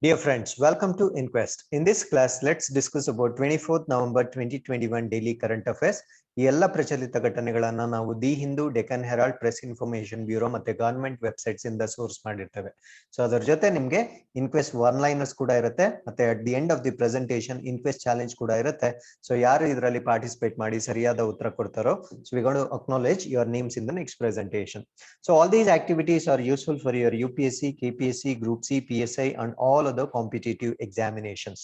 Dear friends, welcome to InQUEST. In this class, let's discuss about 24th November 2021 daily current affairs. ಈ ಎಲ್ಲ ಪ್ರಚಲಿತ ಘಟನೆಗಳನ್ನ ನಾವು the Hindu, Deccan Herald, press information bureau ಮತ್ತೆ government websites ಇಂದ source ಮಾಡಿರ್ತೇವೆ. ಸೊ ಅದರ ಜೊತೆ ನಿಮಗೆ ಇನ್ಕ್ವೆಸ್ಟ್ ಒನ್ ಲೈನರ್ಸ್ ಕೂಡ ಇರುತ್ತೆ ಮತ್ತೆ at the end of the presentation inquest challenge ಕೂಡ ಇರುತ್ತೆ. ಸೊ ಯಾರು ಇದರಲ್ಲಿ ಪಾರ್ಟಿಸಿಪೇಟ್ ಮಾಡಿ ಸರಿಯಾದ ಉತ್ತರ ಕೊಡ್ತಾರೋ so we gonna acknowledge your names in the next presentation. So all these activities are useful for your UPSC, KPSC, Group C, PSI and all other competitive examinations.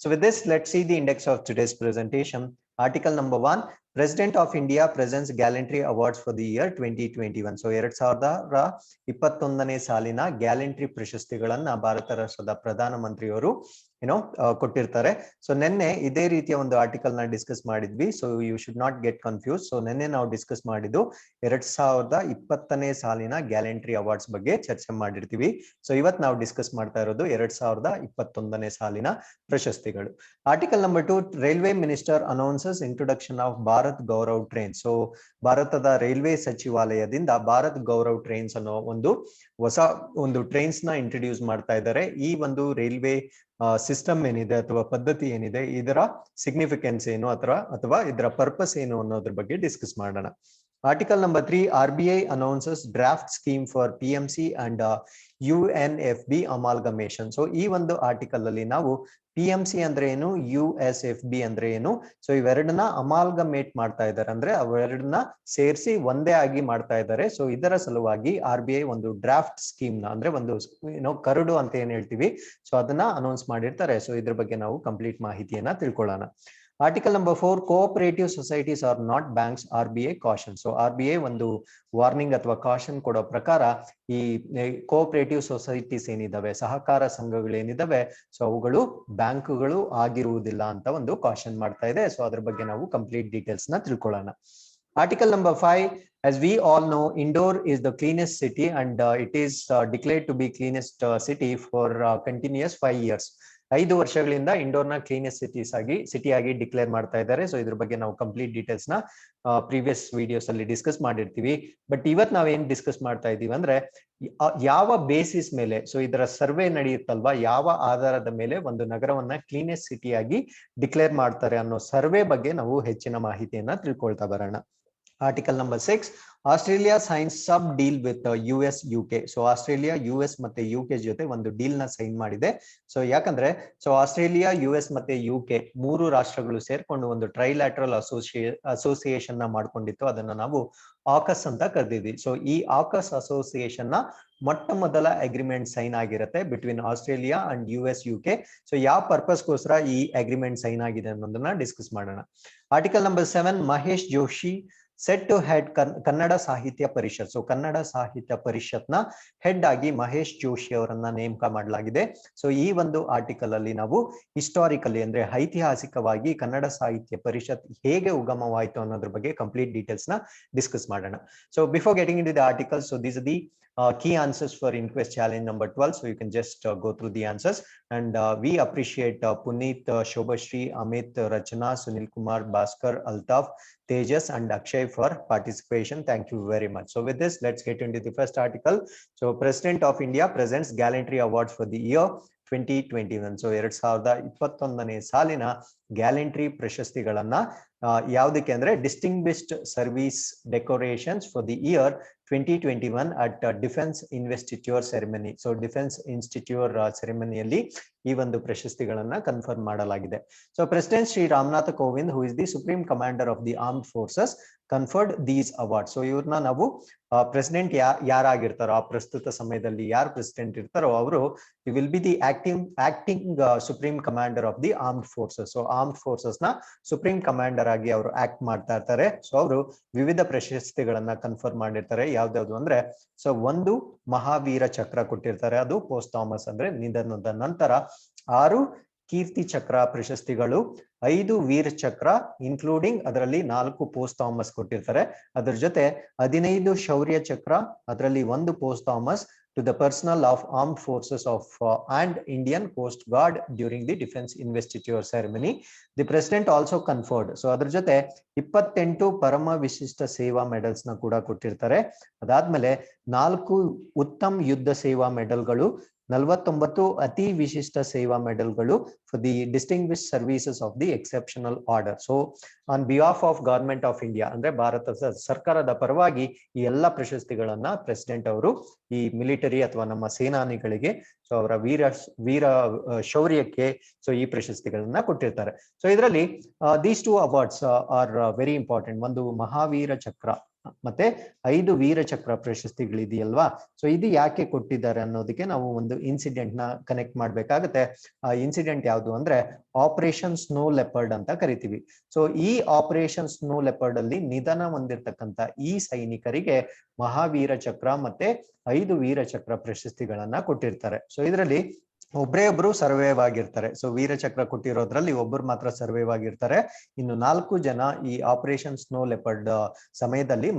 So with this, let's see the index of today's presentation. Article number 1, President of India presents gallantry awards for the year 2021. So 2021ನೇ ಸಾಲಿನ gallantry ಪ್ರಶಸ್ತಿಗಳನ್ನ Bharat ರಾಷ್ಟ್ರದ ಪ್ರಧಾನ ಮಂತ್ರಿಯವರು ಕೊಟ್ಟಿರ್ತಾರೆ. So ನಿನ್ನೆ ಇದೇ ರೀತಿಯ ಒಂದು article ನ ಡಿಸ್ಕಸ್ ಮಾಡಿದ್ವಿ. So you should not get confuse. So ನಿನ್ನೆ ನಾವು ಡಿಸ್ಕಸ್ ಮಾಡಿದ್ದು 2020ನೇ ಸಾಲಿನ ಗ್ಯಾಲಂಟ್ರಿ ಅವಾರ್ಡ್ಸ್ ಬಗ್ಗೆ ಚರ್ಚೆ ಮಾಡಿರ್ತೀವಿ. ಸೊ ಇವತ್ತು ನಾವು ಡಿಸ್ಕಸ್ ಮಾಡ್ತಾ ಇರೋದು 2021ನೇ ಸಾಲಿನ ಪ್ರಶಸ್ತಿಗಳು. Article number 2, railway minister announces introduction of Bharat Gaurav train. So ಭಾರತದ ರೈಲ್ವೆ ಸಚಿವಾಲಯದಿಂದ ಭಾರತ್ ಗೌರವ್ ಟ್ರೈನ್ಸ್ ಅನ್ನೋ ಹೊಸ ಟ್ರೈನ್ಸ್ ನ ಇಂಟ್ರೊಡ್ಯೂಸ್ ಮಾಡ್ತಾ ಇದ್ದಾರೆ. ಈ ಒಂದು ರೈಲ್ವೆ ಸಿಸ್ಟಮ್ ಏನಿದೆ ಅಥವಾ ಪದ್ಧತಿ ಏನಿದೆ ಇದರ ಸಿಗ್ನಿಫಿಕೆನ್ಸ್ ಏನು ಅಥವಾ ಇದರ ಪರ್ಪಸ್ ಏನು ಅನ್ನೋದ್ರ ಬಗ್ಗೆ ಡಿಸ್ಕಸ್ ಮಾಡೋಣ. Article number 3, RBI announces draft scheme for PMC and UNFB amalgamation. So ಈ ಒಂದು ಆರ್ಟಿಕಲ್ ಅಲ್ಲಿ ನಾವು PMC ಅಂದ್ರೆ ಏನು, USFB ಅಂದ್ರೆ ಏನು, ಸೊ ಇವೆರಡನ್ನ ಅಮಾಲ್ಗಮೇಟ್ ಮಾಡ್ತಾ ಇದ್ದಾರೆ, ಅಂದ್ರೆ ಅವೆರಡನ್ನ ಸೇರಿಸಿ ಒಂದೇ ಆಗಿ ಮಾಡ್ತಾ ಇದ್ದಾರೆ. ಸೊ ಇದರ ಸಲುವಾಗಿ RBI ಒಂದು ಡ್ರಾಫ್ಟ್ ಸ್ಕೀಮ್ ನ ಅಂದ್ರೆ ಕರಡು ಅಂತ ಏನ್ ಹೇಳ್ತೀವಿ ಸೊ ಅದನ್ನ ಅನೌನ್ಸ್ ಮಾಡಿರ್ತಾರೆ. ಸೊ ಇದ್ರ ಬಗ್ಗೆ ನಾವು ಕಂಪ್ಲೀಟ್ ಮಾಹಿತಿಯನ್ನ ತಿಳ್ಕೊಳ್ಳೋಣ. Article number 4, cooperative societies R not banks, RBI caution. So RBI ಒಂದು ವಾರ್ನಿಂಗ್ ಅಥವಾ ಕಾಷನ್ ಕೊಡೋ ಪ್ರಕಾರ ಈ ಕೋಆಪರೇಟಿವ್ ಸೊಸೈಟೀಸ್ ಏನಿದಾವೆ, ಸಹಕಾರ ಸಂಘಗಳೇನಿದಾವೆ, ಸೊ ಅವುಗಳು ಬ್ಯಾಂಕ್ಗಳು ಆಗಿರುವುದಿಲ್ಲ ಅಂತ ಒಂದು ಕಾಷನ್ ಮಾಡ್ತಾ ಇದೆ. ಸೊ ಅದ್ರ ಬಗ್ಗೆ ನಾವು ಕಂಪ್ಲೀಟ್ ಡೀಟೇಲ್ಸ್ ನ ತಿಳ್ಕೊಳ್ಳೋಣ. Article number 5, as we all know, Indore is the cleanest city and it is declared to be cleanest city for continuous 5 years. 5 ವರ್ಷಗಳಿಂದ ಇಂಡೋರ್ನ ಕ್ಲೀನೆಸ್ಟ್ ಸಿಟಿ ಆಗಿ ಡಿಕ್ಲೇರ್ ಮಾಡ್ತಾ ಇದ್ದಾರೆ. ಸೊ ಇದ್ರ ಬಗ್ಗೆ ನಾವು ಕಂಪ್ಲೀಟ್ ಡೀಟೇಲ್ಸ್ ನ ಪ್ರೀವಿಯಸ್ ವಿಡಿಯೋಸ್ ಅಲ್ಲಿ ಡಿಸ್ಕಸ್ ಮಾಡಿರ್ತೀವಿ. ಬಟ್ ಇವತ್ತು ನಾವೇನ್ ಡಿಸ್ಕಸ್ ಮಾಡ್ತಾ ಇದೀವಿ ಅಂದ್ರೆ ಯಾವ ಬೇಸಿಸ್ ಮೇಲೆ, ಸೊ ಇದರ ಸರ್ವೆ ನಡೆಯುತ್ತಲ್ವಾ, ಯಾವ ಆಧಾರದ ಮೇಲೆ ಒಂದು ನಗರವನ್ನ ಕ್ಲೀನೆಸ್ಟ್ ಸಿಟಿ ಆಗಿ ಡಿಕ್ಲೇರ್ ಮಾಡ್ತಾರೆ ಅನ್ನೋ ಸರ್ವೆ ಬಗ್ಗೆ ನಾವು ಹೆಚ್ಚಿನ ಮಾಹಿತಿಯನ್ನ ತಿಳ್ಕೊಳ್ತಾ ಬರೋಣ. Article number 6, Australia science sub deal with US UK. So Australia US ಮತ್ತೆ UK ಜೊತೆ ಒಂದು ಡೀಲ್ ನ ಸೈನ್ ಮಾಡಿದೆ. ಸೊ ಯಾಕಂದ್ರೆ ಆಸ್ಟ್ರೇಲಿಯಾ US ಮತ್ತೆ UK 3 ರಾಷ್ಟ್ರಗಳು ಸೇರ್ಕೊಂಡು ಒಂದು ಟ್ರೈಲ್ಯಾಟ್ರಲ್ ಅಸೋಸಿಯೇಷನ್ ನ ಮಾಡ್ಕೊಂಡಿತ್ತು. ಅದನ್ನ ನಾವು AUKUS ಅಂತ ಕರೆದಿದ್ವಿ. ಸೊ ಈ AUKUS ಅಸೋಸಿಯೇಷನ್ ನ ಮೊಟ್ಟ ಮೊದಲ ಅಗ್ರಿಮೆಂಟ್ ಸೈನ್ ಆಗಿರುತ್ತೆ between Australia and US UK. So ಯಾವ ಪರ್ಪಸ್ಗೋಸ್ಕರ ಈ ಅಗ್ರಿಮೆಂಟ್ ಸೈನ್ ಆಗಿದೆ ಅನ್ನೋದನ್ನ ಡಿಸ್ಕಸ್ ಮಾಡೋಣ. Article number 7, Mahesh Joshi set to head Kannada Sahitya Parishat. So Kannada Sahitya ಪರಿಷತ್ ನ ಹೆಡ್ ಆಗಿ ಮಹೇಶ್ ಜೋಶಿ ಅವರನ್ನ ನೇಮಕ ಮಾಡಲಾಗಿದೆ. ಸೊ ಈ ಒಂದು ಆರ್ಟಿಕಲ್ ಅಲ್ಲಿ ನಾವು ಹಿಸ್ಟಾರಿಕಲಿ ಅಂದ್ರೆ ಐತಿಹಾಸಿಕವಾಗಿ ಕನ್ನಡ ಸಾಹಿತ್ಯ ಪರಿಷತ್ ಹೇಗೆ ಉಗಮವಾಯಿತು ಅನ್ನೋದ್ರ ಬಗ್ಗೆ ಕಂಪ್ಲೀಟ್ ಡೀಟೇಲ್ಸ್ ನ ಡಿಸ್ಕಸ್ ಮಾಡೋಣ. So before getting into the article, so these are the key answers for InQUEST challenge number 12. So you can just go through the answers and we appreciate Puneet, Shobhashri, Amit, Rachana, Sunil Kumar, Bhaskar, Altaf, Tejas and Akshay for participation. Thank you very much. So with this, let's get into the first article. So President of India presents gallantry awards for the year 2021. So 2021ನೇ ಸಾಲಿನ gallantry ಪ್ರಶಸ್ತಿಗಳನ್ನ ಯಾವುದಕ್ಕೆ ಅಂದ್ರೆ distinguished service decorations for the year 2021 at defence investiture ceremony. So defence institute ಸೆರೆಮನಿಯಲ್ಲಿ ಈ ಒಂದು ಪ್ರಶಸ್ತಿಗಳನ್ನ confirm ಮಾಡಲಾಗಿದೆ. So president Shri Ramnath Kovind, who is the supreme commander of the armed forces, conferred these award. So ಇವ್ರನ್ನ ನಾವು ಪ್ರೆಸಿಡೆಂಟ್ ಯಾರಾಗಿರ್ತಾರೋ ಆ ಪ್ರಸ್ತುತ ಸಮಯದಲ್ಲಿ ಯಾರು ಪ್ರೆಸಿಡೆಂಟ್ ಇರ್ತಾರೋ ಅವರು will be the acting supreme commander of the armed forces. So armed forces ನ ಸುಪ್ರೀಂ ಕಮಾಂಡರ್ ಆಗಿ ಅವರು ಆಕ್ಟ್ ಮಾಡ್ತಾ ಇರ್ತಾರೆ. ಸೊ ಅವರು ವಿವಿಧ ಪ್ರಶಸ್ತಿಗಳನ್ನ ಕನ್ಫರ್ಮ್ ಮಾಡಿರ್ತಾರೆ. ಯಾವ್ದಾವ್ದು ಅಂದ್ರೆ ಸೊ ಒಂದು ಮಹಾವೀರ ಚಕ್ರ ಕೊಟ್ಟಿರ್ತಾರೆ, ಅದು ಪೋಸ್ಟ್ ಥಾಮಸ್ ಅಂದ್ರೆ ನಿಧನದ ನಂತರ. 6 ಕೀರ್ತಿ ಚಕ್ರ ಪ್ರಶಸ್ತಿಗಳು, 5 ವೀರ ಚಕ್ರ ಇನ್ಕ್ಲೂಡಿಂಗ್ ಅದರಲ್ಲಿ 4 ಪೋಸ್ಟ್ ಥಾಮಸ್ ಕೊಟ್ಟಿರ್ತಾರೆ. ಅದ್ರ ಜೊತೆ 15 ಶೌರ್ಯ ಚಕ್ರ, ಅದರಲ್ಲಿ 1 post Thomas to the personnel of armed forces of and Indian Coast Guard during the defense investiture ceremony. The president also conferred. So ಅದರ ಜೊತೆ 28 ಪರಮ ವಿಶಿಷ್ಟ ಸೇವಾ ಮೆಡಲ್ಸ್ ನ ಕೂಡ ಕೊಟ್ಟಿರ್ತಾರೆ. ಅದಾದ್ಮೇಲೆ 4 ಉತ್ತಮ್ ಯುದ್ಧ ಸೇವಾ ಮೆಡಲ್ಗಳು, 49 ಅತಿ ವಿಶಿಷ್ಟ ಸೇವಾ ಮೆಡಲ್ಗಳು for the distinguish services of the exceptional order. So on behalf of government of India ಅಂದ್ರೆ ಭಾರತ ಸರ್ಕಾರದ ಪರವಾಗಿ ಈ ಎಲ್ಲ ಪ್ರಶಸ್ತಿಗಳನ್ನ ಪ್ರೆಸಿಡೆಂಟ್ ಅವರು ಈ ಮಿಲಿಟರಿ ಅಥವಾ ನಮ್ಮ ಸೇನಾನಿಗಳಿಗೆ ಸೊ ಅವರ ವೀರ ಶೌರ್ಯಕ್ಕೆ ಸೊ ಈ ಪ್ರಶಸ್ತಿಗಳನ್ನ ಕೊಟ್ಟಿರ್ತಾರೆ. ಸೊ ಇದರಲ್ಲಿ these 2 awards are very important. ಒಂದು ಮಹಾವೀರ ಚಕ್ರ ಮತ್ತೆ 5 ವೀರ ಚಕ್ರ ಪ್ರಶಸ್ತಿಗಳಿದೆಯಲ್ವಾ. ಸೊ ಇದು ಯಾಕೆ ಕೊಟ್ಟಿದ್ದಾರೆ ಅನ್ನೋದಕ್ಕೆ ನಾವು ಒಂದು ಇನ್ಸಿಡೆಂಟ್ ನ ಕನೆಕ್ಟ್ ಮಾಡ್ಬೇಕಾಗತ್ತೆ. ಆ ಇನ್ಸಿಡೆಂಟ್ ಯಾವುದು ಅಂದ್ರೆ ಆಪರೇಷನ್ ಸ್ನೋ ಲೆಪರ್ಡ್ ಅಂತ ಕರಿತೀವಿ. ಸೊ ಈ ಆಪರೇಷನ್ ಸ್ನೋ ಲೆಪರ್ಡ್ ಅಲ್ಲಿ ನಿಧನ ಹೊಂದಿರತಕ್ಕಂತ ಈ ಸೈನಿಕರಿಗೆ ಮಹಾವೀರ ಚಕ್ರ ಮತ್ತೆ 5 ವೀರ ಚಕ್ರ ಪ್ರಶಸ್ತಿಗಳನ್ನ ಕೊಟ್ಟಿರ್ತಾರೆ. ಸೊ ಇದರಲ್ಲಿ ಒಬ್ರು ಸರ್ವೈವ್ ಆಗಿರ್ತಾರೆ. ಸೊ ವೀರಚಕ್ರ ಕೊಟ್ಟಿರೋದ್ರಲ್ಲಿ ಒಬ್ಬರು ಮಾತ್ರ ಸರ್ವೈವ್ ಆಗಿರ್ತಾರೆ. ಇನ್ನು 4 ಜನ ಈ ಆಪರೇಷನ್ ಸ್ನೋ ಲೆಪರ್ಡ್ ಸಮಯದಲ್ಲಿ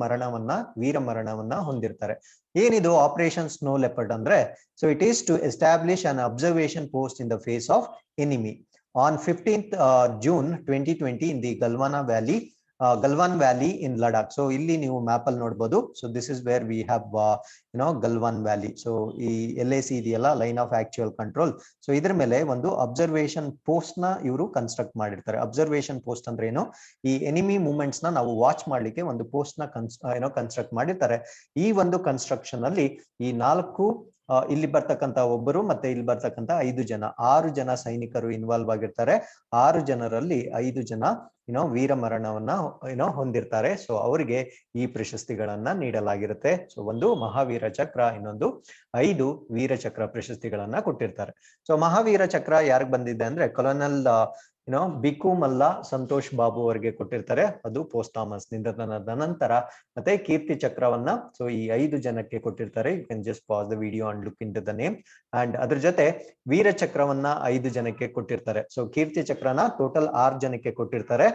ವೀರ ಮರಣವನ್ನ ಹೊಂದಿರ್ತಾರೆ. ಏನಿದು ಆಪರೇಷನ್ ಸ್ನೋ ಲೆಪರ್ಡ್ ಅಂದ್ರೆ? So it is to establish an observation post in the face of enemy on 15th June 2020 in the Galwan valley in Ladakh. So ಇಲ್ಲಿ ನೀವು ಮ್ಯಾಪ್ ಅಲ್ಲಿ ನೋಡಬಹುದು. So this is where we have Galwan valley. So ಈ LAC ಇದೆಯಲ್ಲ, line of actual control. So ಇದ್ರ ಮೇಲೆ ಒಂದು observation post ನ ಇವರು ಕನ್ಸ್ಟ್ರಕ್ಟ್ ಮಾಡಿರ್ತಾರೆ. ಅಬ್ಸರ್ವೇಷನ್ ಪೋಸ್ಟ್ ಅಂದ್ರೆ ಏನು? ಈ ಎನಿಮಿ ಮೂವ್ಮೆಂಟ್ಸ್ ನ ನಾವು ವಾಚ್ ಮಾಡ್ಲಿಕ್ಕೆ ಒಂದು ಪೋಸ್ಟ್ ನ ಕನ್ಸ್ಟ್ರಕ್ಟ್ ಮಾಡಿರ್ತಾರೆ. ಈ ಒಂದು ಕನ್ಸ್ಟ್ರಕ್ಷನ್ ಅಲ್ಲಿ ಈ 4 ಇಲ್ಲಿ ಬರ್ತಕ್ಕಂತ ಒಬ್ಬರು ಮತ್ತೆ ಇಲ್ಲಿ ಬರ್ತಕ್ಕಂತ 5 ಜನ 6 ಜನ ಸೈನಿಕರು ಇನ್ವಾಲ್ವ್ ಆಗಿರ್ತಾರೆ. 6 ಜನರಲ್ಲಿ 5 ಜನ ವೀರ ಮರಣವನ್ನ ಹೊಂದಿರ್ತಾರೆ. ಸೊ ಅವರಿಗೆ ಈ ಪ್ರಶಸ್ತಿಗಳನ್ನ ನೀಡಲಾಗಿರುತ್ತೆ. ಸೊ ಒಂದು ಮಹಾವೀರ ಚಕ್ರ, ಇನ್ನೊಂದು 5 ವೀರ ಚಕ್ರ ಪ್ರಶಸ್ತಿಗಳನ್ನ ಕೊಟ್ಟಿರ್ತಾರೆ. ಸೊ ಮಹಾವೀರ ಚಕ್ರ ಯಾರಿಗೆ ಬಂದಿದೆ ಅಂದ್ರೆ ಕೊಲೋನಲ್ ಬಿಕು ಮಲ್ಲಾ ಸಂತೋಷ್ ಬಾಬು ಅವರಿಗೆ ಕೊಟ್ಟಿರ್ತಾರೆ. ಅದು ಪೋಸ್ಟ್ ಥಾಮಸ್ ನಿಧನದ ನಂತರ. ಮತ್ತೆ ಕೀರ್ತಿ ಚಕ್ರವನ್ನ ಸೊ ಈ 5 ಜನಕ್ಕೆ ಕೊಟ್ಟಿರ್ತಾರೆ. You can just pass the video and look into the name. And ಅದ್ರ ಜೊತೆ ವೀರ ಚಕ್ರವನ್ನ 5 ಜನಕ್ಕೆ ಕೊಟ್ಟಿರ್ತಾರೆ. ಸೊ ಕೀರ್ತಿ ಚಕ್ರನ ಟೋಟಲ್ 6 ಜನಕ್ಕೆ ಕೊಟ್ಟಿರ್ತಾರೆ.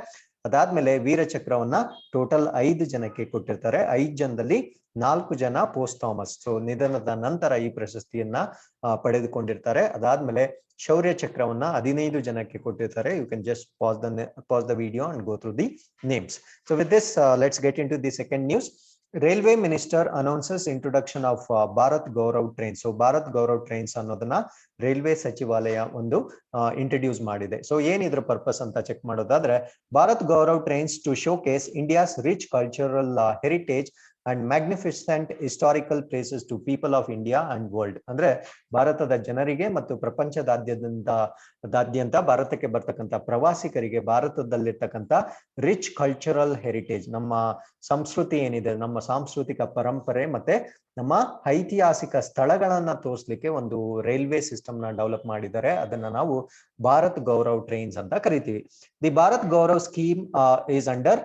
ಅದಾದ್ಮೇಲೆ ವೀರ ಚಕ್ರವನ್ನ ಟೋಟಲ್ 5 ಜನಕ್ಕೆ ಕೊಟ್ಟಿರ್ತಾರೆ. 5 ಜನದಲ್ಲಿ 4 ಜನ ಪೋಸ್ಟ್ ಥಾಮಸ್ ಸೊ ನಿಧನದ ನಂತರ ಈ ಪ್ರಶಸ್ತಿಯನ್ನ ಪಡೆದುಕೊಂಡಿರ್ತಾರೆ. ಅದಾದ್ಮೇಲೆ ಶೌರ್ಯ ಚಕ್ರವನ್ನ 15 ಜನಕ್ಕೆ ಕೊಟ್ಟಿರ್ತಾರೆ. You can just pass the video and go through the names. So with this let's get into the second news. Railway minister announces introduction of Bharat Gaurav trains. So Bharat Gaurav trains ಅನ್ನೋದನ್ನ railway ಸಚಿವಾಲಯ ಒಂದು ಇಂಟ್ರೊಡ್ಯೂಸ್ ಮಾಡಿದೆ. So ಏನಿದ್ರ purpose ಅಂತ check ಮಾಡೋದಾದ್ರೆ, Bharat Gaurav trains to showcase India's rich cultural heritage and magnificent historical places to people of India and world. ಅಂದ್ರೆ ಭಾರತದ ಜನರಿಗೆ ಮತ್ತು ಪ್ರಪಂಚದಾದ್ಯಂತ ಭಾರತಕ್ಕೆ ಬರ್ತಕ್ಕಂಥ ಪ್ರವಾಸಿಗರಿಗೆ ಭಾರತದಲ್ಲಿರ್ತಕ್ಕಂಥ ರಿಚ್ ಕಲ್ಚರಲ್ ಹೆರಿಟೇಜ್, ನಮ್ಮ ಸಂಸ್ಕೃತಿ ಏನಿದೆ, ನಮ್ಮ ಸಾಂಸ್ಕೃತಿಕ ಪರಂಪರೆ ಮತ್ತೆ ನಮ್ಮ ಐತಿಹಾಸಿಕ ಸ್ಥಳಗಳನ್ನ ತೋರಿಸ್ಲಿಕ್ಕೆ ಒಂದು ರೈಲ್ವೆ ಸಿಸ್ಟಮ್ ನ ಡೆವಲಪ್ ಮಾಡಿದ್ದಾರೆ. ಅದನ್ನ ನಾವು ಭಾರತ್ ಗೌರವ್ ಟ್ರೈನ್ಸ್ ಅಂತ ಕರಿತೀವಿ. The Bharat Gaurav scheme is under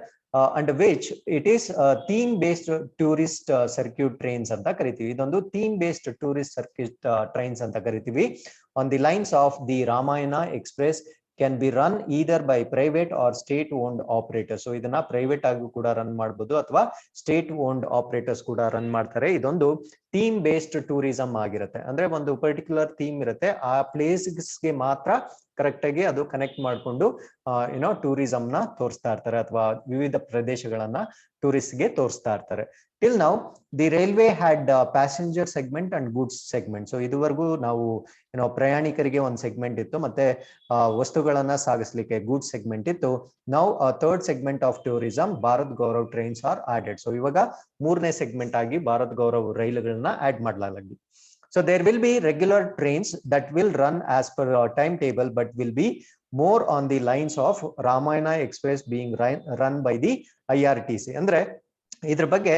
and which it is theme based tourist circuit trains ಅಂತ ಕರಿತೀವಿ. ಇದೊಂದು theme based tourist circuit trains ಅಂತ ಕರಿತೀವಿ. On the lines of the Ramayana Express can be run either by private or state owned operators. So ಇದನ್ನ private ಆಗಿ ಕೂಡ run ಮಾಡಬಹುದು ಅಥವಾ ಸ್ಟೇಟ್ ಓನ್ಡ್ ಆಪರೇಟರ್ಸ್ ಕೂಡ ರನ್ ಮಾಡ್ತಾರೆ. ಇದೊಂದು ಥೀಮ್ ಬೇಸ್ಡ್ ಟೂರಿಸಂ ಆಗಿರುತ್ತೆ. ಅಂದ್ರೆ ಒಂದು ಪರ್ಟಿಕ್ಯುಲರ್ ಥೀಮ್ ಇರುತ್ತೆ, ಆ ಪ್ಲೇಸ್ಗೆ ಮಾತ್ರ ಕರೆಕ್ಟ್ ಆಗಿ ಅದು ಕನೆಕ್ಟ್ ಮಾಡ್ಕೊಂಡು ಟೂರಿಸಂ ನ ತೋರಿಸ್ತಾ ಇರ್ತಾರೆ ಅಥವಾ ವಿವಿಧ ಪ್ರದೇಶಗಳನ್ನ ಟೂರಿಸ್ಟ್ಗೆ ತೋರಿಸ್ತಾ ಇರ್ತಾರೆ. Till now the railway had passenger segment and goods segment. So ಇದುವರೆಗೂ ನಾವು ಪ್ರಯಾಣಿಕರಿಗೆ ಒಂದು ಸೆಗ್ಮೆಂಟ್ ಇತ್ತು, ಮತ್ತೆ ವಸ್ತುಗಳನ್ನ ಸಾಗಿಸ್ಲಿಕ್ಕೆ ಗೂಡ್ಸ್ ಸೆಗ್ಮೆಂಟ್ ಇತ್ತು. Now third segment of tourism Bharat Gaurav trains R added. So ಇವಾಗ 3ನೇ ಸೆಗ್ಮೆಂಟ್ ಆಗಿ ಭಾರತ್ ಗೌರವ್ ರೈಲುಗಳನ್ನ ಆಡ್ ಮಾಡಲಾಗಿದೆ. So there will be regular trains that will run as per timetable, but will be more on the lines of Ramayana Express being run by the IRTC. ಅಂದ್ರೆ ಇದ್ರ ಬಗ್ಗೆ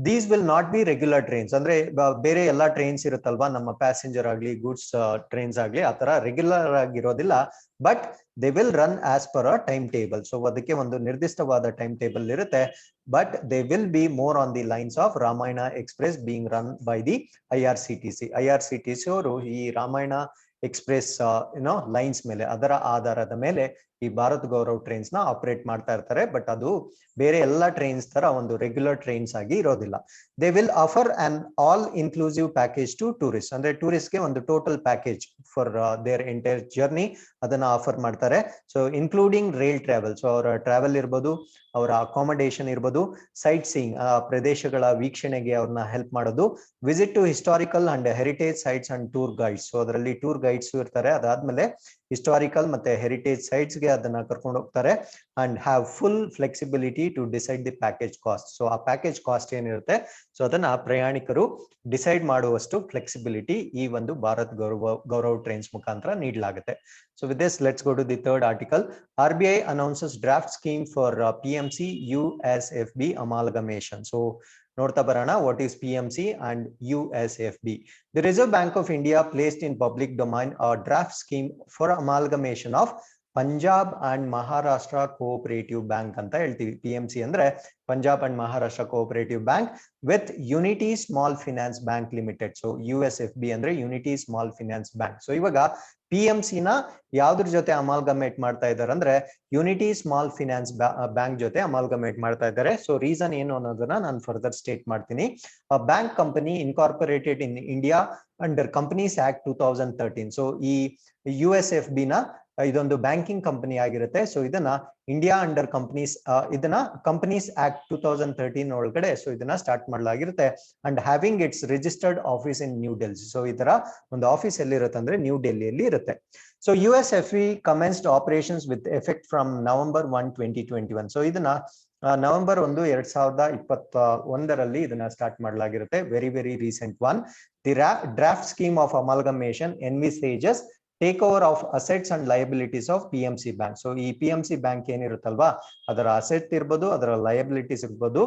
these will not be regular trains. ಅಂದ್ರೆ ಬೇರೆ ಎಲ್ಲಾ trains ಇರುತ್ತಲ್ವಾ, ನಮ್ಮ passenger ಆಗ್ಲಿ goods trains ಆಗ್ಲಿ ಆ ತರ ರೆಗ್ಯುಲರ್ ಆಗಿರೋದಿಲ್ಲ, but they will run as per a time table. So ಅದಕ್ಕೆ ಒಂದು ನಿರ್ದಿಷ್ಟವಾದ ಟೈಮ್ ಟೇಬಲ್ ಇರುತ್ತೆ, but they will be more on the lines of Ramayana express being run by the IRCTC. ಅವರು ಈ ರಾಮಾಯಣ ಎಕ್ಸ್ಪ್ರೆಸ್ ಲೈನ್ಸ್ ಮೇಲೆ, ಅದರ ಆಧಾರದ ಮೇಲೆ ಈ ಭಾರತ್ ಗೌರವ್ ಟ್ರೈನ್ಸ್ ನ ಆಪರೇಟ್ ಮಾಡ್ತಾ ಇರ್ತಾರೆ. ಬಟ್ ಅದು ಬೇರೆ ಎಲ್ಲಾ ಟ್ರೈನ್ಸ್ ತರ ಒಂದು ರೆಗ್ಯುಲರ್ ಟ್ರೈನ್ಸ್ ಆಗಿ ಇರೋದಿಲ್ಲ. They will offer an all inclusive package to tourist. ಅಂದ್ರೆ ಟೂರಿಸ್ಟ್ ಗೆ ಒಂದು total package for their entire journey ಅದನ್ನ ಆಫರ್ ಮಾಡ್ತಾರೆ. So including rail travel. So ಅವರ ಟ್ರಾವೆಲ್ ಇರ್ಬೋದು, ಅವರ ಅಕಾಮಡೇಷನ್ ಇರ್ಬೋದು, ಸೈಟ್ ಸೀಯಿಂಗ್ ಆ ಪ್ರದೇಶಗಳ ವೀಕ್ಷಣೆಗೆ ಅವ್ರನ್ನ ಹೆಲ್ಪ್ ಮಾಡೋದು, visit to historical and heritage sites and tour guides. So ಅದರಲ್ಲಿ ಟೂರ್ ಗೈಡ್ಸ್ ಇರ್ತಾರೆ. ಅದಾದ್ಮೇಲೆ ಹಿಸ್ಟಾರಿಕಲ್ ಮತ್ತೆ ಹೆರಿಟೇಜ್ ಸೈಟ್ಸ್ ಗೆ ಅದನ್ನ ಕರ್ಕೊಂಡು ಹೋಗ್ತಾರೆ. And have full flexibility to decide the package cost. So ಆ ಪ್ಯಾಕೇಜ್ ಕಾಸ್ಟ್ ಏನಿರುತ್ತೆ ಸೊ ಅದನ್ನ ಪ್ರಯಾಣಿಕರು ಡಿಸೈಡ್ ಮಾಡುವಷ್ಟು ಫ್ಲೆಕ್ಸಿಬಿಲಿಟಿ ಈ ಒಂದು ಭಾರತ್ ಗೌರವ್ ಟ್ರೈನ್ಸ್ ಮುಖಾಂತರ ನೀಡಲಾಗುತ್ತೆ. So with this, let's go to the third article. RBI announces draft scheme for PMC USFB amalgamation. So ನೋಡ್ತಾ ಬರೋಣ, what is PMC and USFB. The Reserve Bank of India placed in public domain a draft scheme for amalgamation of Punjab and Maharashtra cooperative bank ಅಂತ ಹೇಳ್ತೀವಿ. PMC ಅಂದ್ರೆ Punjab and Maharashtra cooperative bank with unity small finance bank limited. So USFB ಅಂದ್ರೆ unity small finance bank. So ಇವಾಗ PMC ನ ಯಾವ್ದ್ರ ಜೊತೆ amalgamate ಮಾಡ್ತಾ ಇದ್ದಾರೆ ಅಂದ್ರೆ ಯುನಿಟಿ ಸ್ಮಾಲ್ ಫಿನಾನ್ಸ್ ಬ್ಯಾಂಕ್ ಜೊತೆ ಅಮಾಲ್ಗಮೇಟ್ ಮಾಡ್ತಾ ಇದ್ದಾರೆ. ಸೊ ರೀಸನ್ ಏನು ಅನ್ನೋದನ್ನ ನಾನು ಫರ್ದರ್ ಸ್ಟೇಟ್ ಮಾಡ್ತೀನಿ. Bank company incorporated in India under companies act 2013. So ಈ USFB ನ ಇದೊಂದು ಬ್ಯಾಂಕಿಂಗ್ ಕಂಪನಿ ಆಗಿರುತ್ತೆ. ಸೊ ಇದನ್ನ ಇಂಡಿಯಾ ಅಂಡರ್ ಕಂಪನೀಸ್ ಇದನ್ನ ಕಂಪನೀಸ್ ಆಕ್ಟ್ 2013 ಒಳಗಡೆ ಸೊ ಇದನ್ನ ಸ್ಟಾರ್ಟ್ ಮಾಡಲಾಗಿರುತ್ತೆ. And having its registered office in New Delhi. So ಇದರ ಒಂದು ಆಫೀಸ್ ಎಲ್ಲಿರುತ್ತೆ ಅಂದ್ರೆ ನ್ಯೂ ಡೆಲ್ಲಿಯಲ್ಲಿ ಇರುತ್ತೆ. So USFB commenced operations with effect from November 1, 2021. So ಇದನ್ನ ನವೆಂಬರ್ 1, 2021 ಇದನ್ನ ಸ್ಟಾರ್ಟ್ ಮಾಡಲಾಗಿರುತ್ತೆ. Very recent one. The draft scheme of amalgamation envisages take over of assets and liabilities of PMC bank. So ಈ PMC bank ಏನಿರುತ್ತಲ್ವಾ ಅದರ asset ಇರ್ಬೋದು, ಅದರ liabilities ಇರ್ಬೋದು,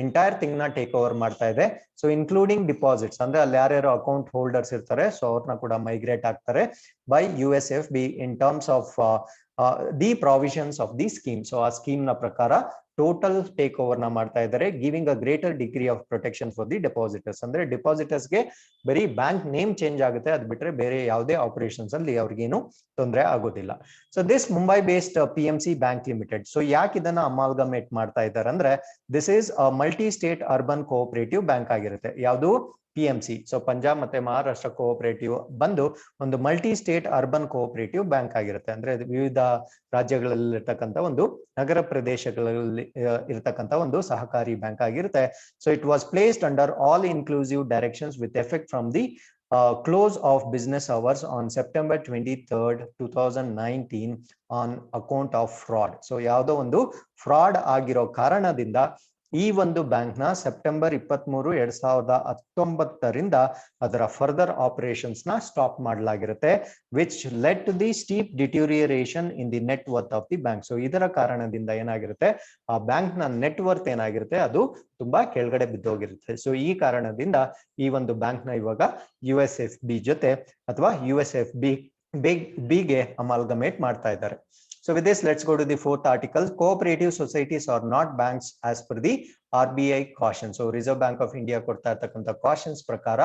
entire thing ನ take over ಮಾಡ್ತಾ ಇದೆ. ಸೊ ಇನ್ಕ್ಲೂಡಿಂಗ್ ಡಿಪಾಸಿಟ್ಸ್ ಅಂದ್ರೆ ಅಲ್ಲಿ ಯಾರ್ಯಾರು ಅಕೌಂಟ್ ಹೋಲ್ಡರ್ಸ್ ಇರ್ತಾರೆ ಸೊ ಅವ್ರನ್ನ ಕೂಡ ಮೈಗ್ರೇಟ್ ಆಗ್ತಾರೆ by USFB in terms of the provisions of the scheme. So ಆ ಸ್ಕೀಮ್ ನ ಪ್ರಕಾರ ಟೋಟಲ್ ಟೇಕ್ ಓವರ್ ನ ಮಾಡ್ತಾ ಇದ್ದಾರೆ. Giving a greater degree of protection for the depositors. ಅಂದ್ರೆ ಡೆಪಾಸಿಟರ್ಸ್ ಗೆ ಬರೀ ಬ್ಯಾಂಕ್ ನೇಮ್ ಚೇಂಜ್ ಆಗುತ್ತೆ, ಅದು ಬಿಟ್ರೆ ಬೇರೆ ಯಾವುದೇ ಆಪರೇಷನ್ಸ್ ಅಲ್ಲಿ ಅವ್ರಿಗೇನು ತೊಂದರೆ ಆಗೋದಿಲ್ಲ. So this Mumbai based PMC bank limited. So ಯಾಕೆ ಇದನ್ನ ಅಮಾಲ್ಗಮೇಟ್ ಮಾಡ್ತಾ ಇದ್ದಾರೆ ಅಂದ್ರೆ this is multi state urban cooperative bank ಆಗಿರುತ್ತೆ. ಯಾವುದು PMC. ಸೊ ಪಂಜಾಬ್ ಮತ್ತೆ ಮಹಾರಾಷ್ಟ್ರ ಕೋಆಪರೇಟಿವ್ ಬಂದು ಒಂದು multi state urban cooperative bank ಆಗಿರುತ್ತೆ. ಅಂದ್ರೆ ವಿವಿಧ ರಾಜ್ಯಗಳಲ್ಲಿರ್ತಕ್ಕಂಥ ಒಂದು ನಗರ ಪ್ರದೇಶಗಳಲ್ಲಿ ಇರತಕ್ಕಂಥ ಒಂದು ಸಹಕಾರಿ ಬ್ಯಾಂಕ್ ಆಗಿರುತ್ತೆ. So it was placed under all inclusive directions with effect from the close of business hours on September 23rd, 2019 on account of fraud. So ಯಾವುದೋ ಒಂದು ಫ್ರಾಡ್ ಆಗಿರೋ ಕಾರಣದಿಂದ ಈ ಒಂದು ಬ್ಯಾಂಕ್ ನ ಸೆಪ್ಟೆಂಬರ್ 23, 2019 ಅದರ ಫರ್ದರ್ ಆಪರೇಷನ್ಸ್ ನ ಸ್ಟಾಪ್ ಮಾಡಲಾಗಿರುತ್ತೆ. Which led to the steep deterioration in the net worth of the bank. So ಇದರ ಕಾರಣದಿಂದ ಏನಾಗಿರುತ್ತೆ ಆ ಬ್ಯಾಂಕ್ ನ ನೆಟ್ ವರ್ತ್ ಏನಾಗಿರುತ್ತೆ ಅದು ತುಂಬಾ ಕೆಳಗಡೆ ಬಿದ್ದೋಗಿರುತ್ತೆ. ಸೊ ಈ ಕಾರಣದಿಂದ ಈ ಒಂದು ಬ್ಯಾಂಕ್ ನ ಇವಾಗ USFB ಜೊತೆ ಅಥವಾ USFB ಗೆ ಅಮಾಲ್ಗಮೇಟ್ ಮಾಡ್ತಾ ಇದ್ದಾರೆ. So with this, let's go to the fourth article. Cooperative societies are not banks as per the RBI caution. So Reserve Bank of India ಕೊಡ್ತಾ ಇರ್ತಕ್ಕಂಥ ಕಾಷನ್ಸ್ ಪ್ರಕಾರ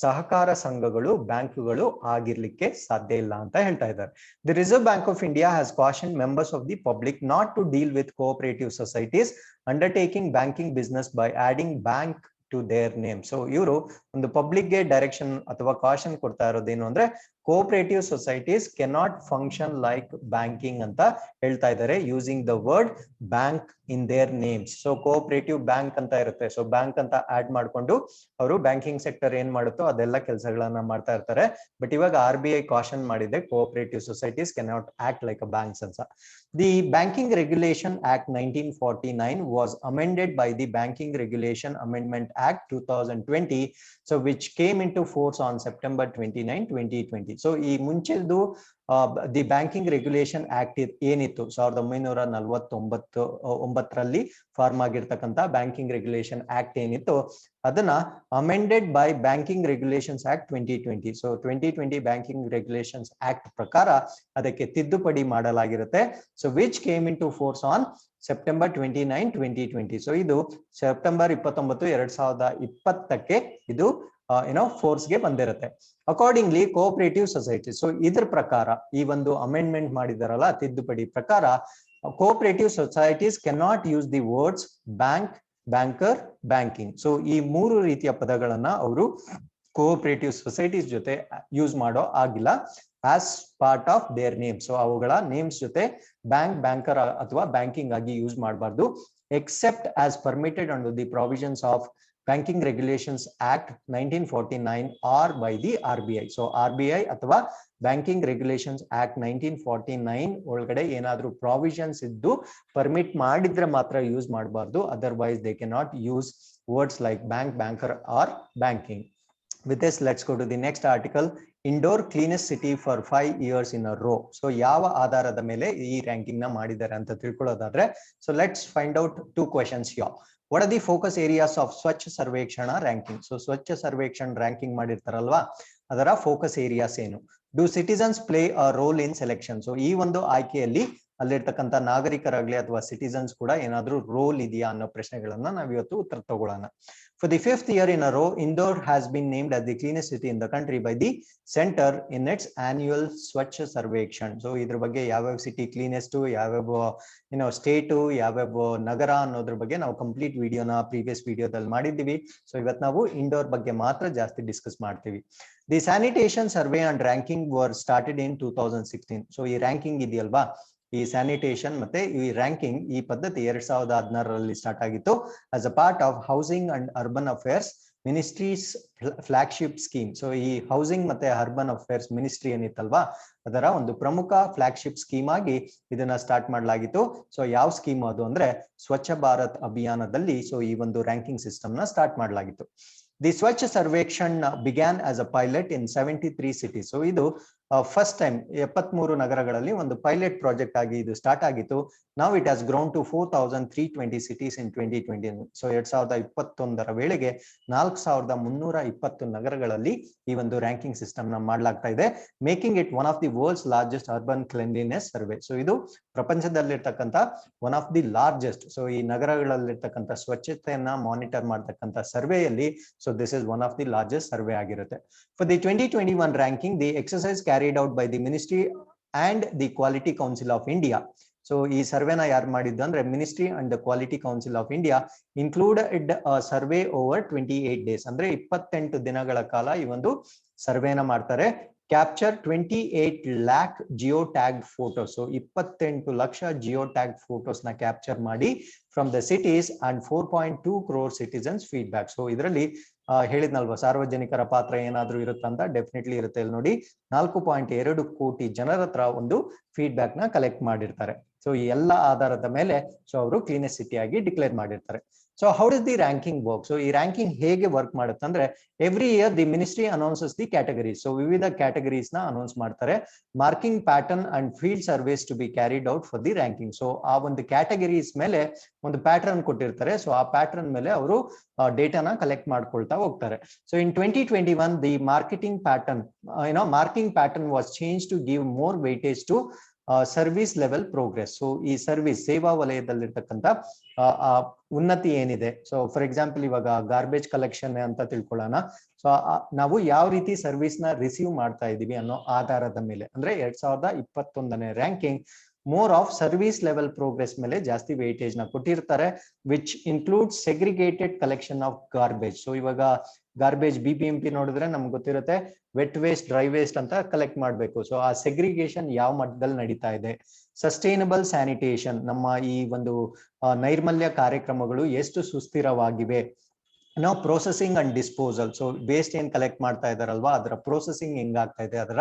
ಸಹಕಾರ ಸಂಘಗಳು ಬ್ಯಾಂಕುಗಳು ಆಗಿರ್ಲಿಕ್ಕೆ ಸಾಧ್ಯ ಇಲ್ಲ ಅಂತ ಹೇಳ್ತಾ ಇದ್ದಾರೆ. The Reserve Bank of India has cautioned members of the public not to deal with cooperative societies undertaking banking business by adding bank to their name. So ಇವರು ಒಂದು ಪಬ್ಲಿಕ್ ಗೆ ಡೈರೆಕ್ಷನ್ ಅಥವಾ ಕಾಷನ್ ಕೊಡ್ತಾ ಇರೋದೇನು ಅಂದ್ರೆ cooperative societies cannot function like banking ಅಂತ ಹೇಳ್ತಾ ಇದ್ದಾರೆ, using the word bank in their names. So cooperative bank ಅಂತ ಇರುತ್ತೆ. ಸೊ ಬ್ಯಾಂಕ್ ಅಂತ ಆಡ್ ಮಾಡ್ಕೊಂಡು ಅವರು ಬ್ಯಾಂಕಿಂಗ್ ಸೆಕ್ಟರ್ ಏನ್ ಮಾಡುತ್ತೋ ಅದೆಲ್ಲ ಕೆಲಸಗಳನ್ನ ಮಾಡ್ತಾ ಇರ್ತಾರೆ. ಬಟ್ ಇವಾಗ RBI ಕಾಷನ್ ಮಾಡಿದೆ cooperative societies cannot act like a banks ಅಂತ. The Banking Regulation Act 1949 was amended by the Banking Regulation Amendment Act 2020, so which came into force on September 29, 2020. So ಈ ಮುಂಚೆದು ದಿ ಬ್ಯಾಂಕಿಂಗ್ ರೆಗ್ಯುಲೇಷನ್ ಆಕ್ಟ್ ಏನಿತ್ತು 1949 form ಆಗಿರ್ತಕ್ಕಂಥ banking regulation act ಏನಿತ್ತು ಅದನ್ನ amended by banking regulations act 2020. So 2020 banking regulations act ಪ್ರಕಾರ ಅದಕ್ಕೆ ತಿದ್ದುಪಡಿ ಮಾಡಲಾಗಿರುತ್ತೆ. So which came into force on September 29, 2020. So ಇದು ಸೆಪ್ಟೆಂಬರ್ 29, 2020 ಇದು ಫೋರ್ಸ್ ಗೆ ಬಂದಿರುತ್ತೆ. ಅಕಾರ್ಡಿಂಗ್ಲಿ ಕೋಆಪರೇಟಿವ್ ಸೊಸೈಟಿ, ಸೊ ಇದ್ರ ಪ್ರಕಾರ ಈ ಒಂದು ಅಮೆಂಡ್ಮೆಂಟ್ ಮಾಡಿದಾರಲ್ಲ ತಿದ್ದುಪಡಿ ಪ್ರಕಾರ, cooperative societies Ken not use the words bank, banker, banking. So ಈ ಮೂರು ರೀತಿಯ ಪದಗಳನ್ನ ಅವರು ಕೋಆಪರೇಟಿವ್ ಸೊಸೈಟೀಸ್ ಜೊತೆ ಯೂಸ್ ಮಾಡೋ ಆಗಿಲ್ಲ as part of their name. So ಅವುಗಳ ನೇಮ್ಸ್ ಜೊತೆ ಬ್ಯಾಂಕ್, ಬ್ಯಾಂಕರ್ ಅಥವಾ ಬ್ಯಾಂಕಿಂಗ್ ಆಗಿ ಯೂಸ್ ಮಾಡಬಾರ್ದು, except as permitted under the provisions of Banking Regulations Act 1949 or by the RBI. So RBI ಅಥವಾ Banking Regulations Act 1949 ಒಳಗಡೆ ಏನಾದರೂ ಪ್ರಾವಿಷನ್ಸ್ ಇದ್ದು permit ಮಾಡಿದ್ರೆ ಮಾತ್ರ ಯೂಸ್ ಮಾಡಬಾರ್ದು, otherwise they can not use words like bank, banker or banking. With this, let's go to the next article. Indoor cleanest city for 5 years in a row. So ಯಾವ ಆಧಾರದ ಮೇಲೆ ಈ ranking ನ ಮಾಡಿದ್ದಾರೆ ಅಂತ ತಿಳ್ಕೊಳ್ಳೋದಾದ್ರೆ, so let's find out two questions here. What are the focus areas of Swachh Survekshan ranking? So Swachh Survekshan ranking ಮಾಡಿರ್ತಾರಲ್ವಾ, ಅದರ focus areas ಏನು? Do citizens play a role in selection? So ಈ ಒಂದು ಆಯ್ಕೆಯಲ್ಲಿ ಅಲ್ಲಿರ್ತಕ್ಕಂಥ ನಾಗರಿಕರಾಗ್ಲಿ ಅಥವಾ ಸಿಟಿಸನ್ಸ್ ಕೂಡ ಏನಾದ್ರೂ roll ಇದೆಯಾ ಅನ್ನೋ ಪ್ರಶ್ನೆಗಳನ್ನ ನಾವು ಇವತ್ತು ಉತ್ತರ ತಗೊಳ್ಳೋಣ. For the 5th year in a row, Indore has been named as the cleanest city in the country by the center in its annual Swachh Survekshan. So ಇದ್ರ ಬಗ್ಗೆ ಯಾವ್ಯಾವ ಸಿಟಿ ಕ್ಲೀನೆಸ್ಟ್, ಯಾವ್ಯಾವ ಸ್ಟೇಟು, ಯಾವ್ಯಾವ ನಗರ ಅನ್ನೋದ್ರ ಬಗ್ಗೆ ನಾವು ಕಂಪ್ಲೀಟ್ ವಿಡಿಯೋನ previous ವಿಡಿಯೋದಲ್ಲಿ ಮಾಡಿದ್ದೀವಿ. ಸೊ ಇವತ್ತು ನಾವು ಇಂಡೋರ್ ಬಗ್ಗೆ ಮಾತ್ರ ಜಾಸ್ತಿ ಡಿಸ್ಕಸ್ ಮಾಡ್ತೀವಿ. The sanitation survey and ranking var started in 2016. So ಈ ರ್ಯಾಂಕಿಂಗ್ ಇದೆಯಲ್ವಾ, ಈ ಸ್ಯಾನಿಟೇಷನ್ ಮತ್ತೆ ಈ ರ್ಯಾಂಕಿಂಗ್ ಈ ಪದ್ಧತಿ 2016ರಲ್ಲಿ ಸ್ಟಾರ್ಟ್ ಆಗಿತ್ತು as a part of housing and urban affairs ministries flagship scheme. So ಈ ಹೌಸಿಂಗ್ ಮತ್ತೆ ಅರ್ಬನ್ ಅಫೇರ್ಸ್ ಮಿನಿಸ್ಟ್ರಿ ಏನಿತ್ತಲ್ವಾ, ಅದರ ಒಂದು ಪ್ರಮುಖ ಫ್ಲಾಗ್ಶಿಪ್ ಸ್ಕೀಮ್ ಆಗಿ ಇದನ್ನ ಸ್ಟಾರ್ಟ್ ಮಾಡಲಾಗಿತ್ತು. ಸೊ ಯಾವ ಸ್ಕೀಮ್ ಅದು ಅಂದ್ರೆ ಸ್ವಚ್ಛ ಭಾರತ್ ಅಭಿಯಾನದಲ್ಲಿ ಸೊ ಈ ಒಂದು ರ್ಯಾಂಕಿಂಗ್ ಸಿಸ್ಟಮ್ ನ ಸ್ಟಾರ್ಟ್ ಮಾಡಲಾಗಿತ್ತು. ದಿ ಸ್ವಚ್ಛ Survekshan began as a pilot in 73 cities. So ಇದು ಫಸ್ಟ್ ಟೈಮ್ 73 ನಗರಗಳಲ್ಲಿ ಒಂದು ಪೈಲಟ್ ಪ್ರಾಜೆಕ್ಟ್ ಆಗಿ ಇದು ಸ್ಟಾರ್ಟ್ ಆಗಿತ್ತು. ನಾವು it has grown to 4320 cities in 2020. So 2021ರ ವೇಳೆಗೆ 4320 ನಗರಗಳಲ್ಲಿ ಈ ಒಂದು ರ್ಯಾಂಕಿಂಗ್ ಸಿಸ್ಟಮ್ ನ ಮಾಡಲಾಗ್ತಾ ಇದೆ, making it one of the world's largest urban cleanliness survey. So ಇದು ಪ್ರಪಂಚದಲ್ಲಿರ್ತಕ್ಕಂಥ one of the largest, so ಈ ನಗರಗಳಲ್ಲಿರ್ತಕ್ಕಂಥ ಸ್ವಚ್ಛತೆಯನ್ನ ಮಾನಿಟರ್ ಮಾಡ್ತಕ್ಕಂಥ ಸರ್ವೆಯಲ್ಲಿ so this is one of the largest survey ಆಗಿರುತ್ತೆ. For the 2021 ranking, the exercise carried out by the Ministry and the Quality Council of India. So ಈ ಸರ್ವೆನ ಯಾರು ಮಾಡಿದ್ದು ಅಂದ್ರೆ ministry and quality council of India included survey over 28 days. ಅಂದ್ರೆ 28 ದಿನಗಳ ಕಾಲ ಈ ಒಂದು ಸರ್ವೆನ ಮಾಡ್ತಾರೆ. Capture 28 lakh geo tag photos. So 28 lakh geo tag photos ನ ಕ್ಯಾಪ್ಚರ್ ಮಾಡಿ from the cities and 4.2 crore citizens feedback. So ಇದರಲ್ಲಿ ಹೇಳಿದ್ನಲ್ವಾ ಸಾರ್ವಜನಿಕರ ಪಾತ್ರ ಏನಾದ್ರೂ ಇರುತ್ತಂತ, ಡೆಫಿನೆಟ್ಲಿ ಇರುತ್ತೆ. ಇಲ್ಲಿ ನೋಡಿ 4.2 ಕೋಟಿ ಜನರ ಹತ್ರ ಒಂದು ಫೀಡ್ಬ್ಯಾಕ್ ನ ಕಲೆಕ್ಟ್ ಮಾಡಿರ್ತಾರೆ. ಸೊ ಈ ಎಲ್ಲ ಆಧಾರದ ಮೇಲೆ ಸೊ ಅವರು ಕ್ಲೀನೆಸ್ಟ್ ಸಿಟಿ ಆಗಿ ಡಿಕ್ಲೇರ್ ಮಾಡಿರ್ತಾರೆ. So how does the ranking work? So ಈ ರ್ಯಾಂಕಿಂಗ್ ಹೇಗೆ ವರ್ಕ್ ಮಾಡುತ್ತೆ ಅಂದ್ರೆ, every year the ministry announces the categories. So ವಿವಿಧ ಕ್ಯಾಟಗರೀಸ್ ನ ಅನೌನ್ಸ್ ಮಾಡ್ತಾರೆ. Marking pattern and field surveys to be carried out for the ranking. So ಆ ಒಂದು categories ಮೇಲೆ ಒಂದು ಪ್ಯಾಟರ್ನ್ ಕೊಟ್ಟಿರ್ತಾರೆ. ಸೊ ಆ ಪ್ಯಾಟರ್ನ್ ಮೇಲೆ ಅವರು ಡೇಟಾನ ಕಲೆಕ್ಟ್ ಮಾಡ್ಕೊಳ್ತಾ ಹೋಗ್ತಾರೆ. So in 2021 the marking pattern was change to give more weightage to service level progress. So ಈ ಸರ್ವಿಸ್ ಸೇವಾ ವಲಯದಲ್ಲಿರ್ತಕ್ಕಂಥ ಉನ್ನತಿ ಏನಿದೆ, ಸೊ ಫಾರ್ ಎಕ್ಸಾಂಪಲ್ ಇವಾಗ ಗಾರ್ಬೇಜ್ ಕಲೆಕ್ಷನ್ ಅಂತ ತಿಳ್ಕೊಳ್ಳೋಣ. ಸೊ ನಾವು ಯಾವ ರೀತಿ ಸರ್ವಿಸ್ ನ ರಿಸೀವ್ ಮಾಡ್ತಾ ಇದೀವಿ ಅನ್ನೋ ಆಧಾರದ ಮೇಲೆ, ಅಂದ್ರೆ 2021ನೇ ranking more of service level progress ಮೇಲೆ ಜಾಸ್ತಿ ವೇಟೇಜ್ ನ ಕೊಟ್ಟಿರ್ತಾರೆ, which include segregated collection of garbage. So ಇವಾಗ ಗಾರ್ಬೇಜ್ BPMP ನೋಡಿದ್ರೆ ನಮ್ಗೆ ಗೊತ್ತಿರುತ್ತೆ, ವೆಟ್ ವೇಸ್ಟ್, ಡ್ರೈ ವೇಸ್ಟ್ ಅಂತ ಕಲೆಕ್ಟ್ ಮಾಡಬೇಕು. ಸೊ ಆ ಸೆಗ್ರಿಗೇಷನ್ ಯಾವ ಮಟ್ಟದಲ್ಲಿ ನಡೀತಾ ಇದೆ, ಸಸ್ಟೈನಬಲ್ ಸ್ಯಾನಿಟೇಷನ್, ನಮ್ಮ ಈ ಒಂದು ನೈರ್ಮಲ್ಯ ಕಾರ್ಯಕ್ರಮಗಳು ಎಷ್ಟು ಸುಸ್ಥಿರವಾಗಿವೆ, ನಾವು processing and disposal. So waste ಏನ್ ಕಲೆಕ್ಟ್ ಮಾಡ್ತಾ ಇದಾರಲ್ವಾ, ಅದರ ಪ್ರೊಸೆಸಿಂಗ್ ಹೆಂಗಾಗ್ತಾ ಇದೆ, ಅದರ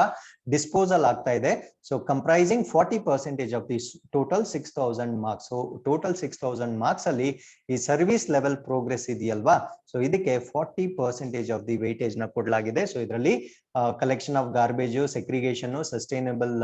ಡಿಸ್ಪೋಸಲ್ ಆಗ್ತಾ ಇದೆ. So comprising 40% of the total 6000 marks. So total 6000 marks ಅಲ್ಲಿ ಈ ಸರ್ವಿಸ್ ಲೆವೆಲ್ ಪ್ರೋಗ್ರೆಸ್ ಇದೆಯಲ್ವಾ, ಸೊ ಇದಕ್ಕೆ 40% ಆಫ್ ದಿ ವೇಟೇಜ್ ನ ಕೊಡಲಾಗಿದೆ. ಸೊ ಇದರಲ್ಲಿ collection of garbage, segregation, sustainable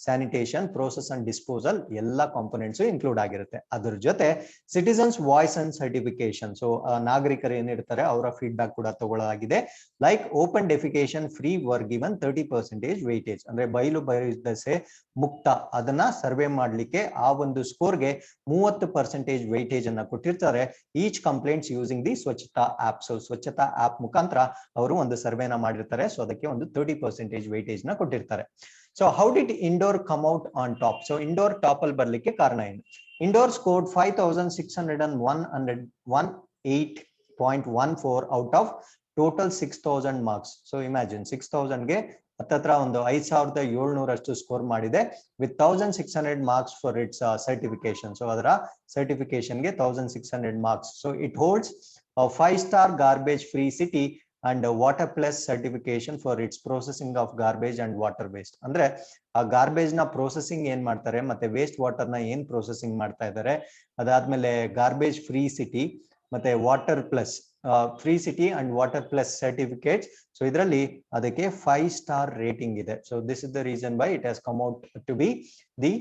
sanitation, process and disposal ಎಲ್ಲ ಕಾಂಪೊನೆಂಟ್ಸ್ ಇನ್ಕ್ಲೂಡ್ ಆಗಿರುತ್ತೆ. ಅದ್ರ ಜೊತೆ citizens voice and certification, so ನಾಗರಿಕರು ಏನಿರ್ತಾರೆ ಅವರ ಫೀಡ್ಬ್ಯಾಕ್ ಕೂಡ ತಗೊಳ್ಳಲಾಗಿದೆ. Like open defecation free were given 30% weightage, ಅಂದ್ರೆ ಬಯಲು ಬಯಲುದಸೆ ಮುಕ್ತ ಅದನ್ನ ಸರ್ವೆ ಮಾಡ್ಲಿಕ್ಕೆ ಆ ಒಂದು ಸ್ಕೋರ್ಗೆ 30% ವೇಟೇಜ್ ಅನ್ನ ಕೊಟ್ಟಿರ್ತಾರೆ. ಈಚ್ ಕಂಪ್ಲೇಂಟ್ಸ್ ಯೂಸಿಂಗ್ ದಿ ಸ್ವಚ್ಛತಾ ಆಪ್. ಸೊ ಸ್ವಚ್ಛತಾ ಆಪ್ ಮುಖಾಂತರ ಅವರು ಒಂದು ಸರ್ವೆನ ಮಾಡಿರ್ತಾರೆ. ಸೊ ಅದಕ್ಕೆ ಒಂದು 30% ವೇಟೇಜ್ ನ ಕೊಟ್ಟಿರ್ತಾರೆ. So how did indoor come out on top? So indoor top ಅಲ್ಲಿ ಬರ್ಲಿಕ್ಕೆ ಕಾರಣ ಏನು? Indoor scored 5618.14 out of total 6000 marks. So imagine 6000 ಗೆ ಹತ್ತತ್ರ ಒಂದು 5700 ಸ್ಕೋರ್ ಮಾಡಿದೆ with 1600 marks for it's certification. So ಅದರ ಸರ್ಟಿಫಿಕೇಶನ್ ಗೆ 1600 marks. So it holds 5-star garbage free city and water plus certification for its processing of garbage and water waste. ಅಂದ್ರೆ ಆ garbage ನ processing ಏನ್ ಮಾಡ್ತಾರೆ ಮತ್ತೆ ವೇಸ್ಟ್ ವಾಟರ್ ನ ಏನ್ ಪ್ರೊಸೆಸಿಂಗ್ ಮಾಡ್ತಾ ಇದ್ದಾರೆ, ಅದಾದ್ಮೇಲೆ ಗಾರ್ಬೇಜ್ ಫ್ರೀ ಸಿಟಿ ಮತ್ತೆ water plus free city and water plus certificate. So ಇದರಲ್ಲಿ ಅದಕ್ಕೆ 5-star ರೇಟಿಂಗ್ ಇದೆ. So this is the reason why it has come out to be the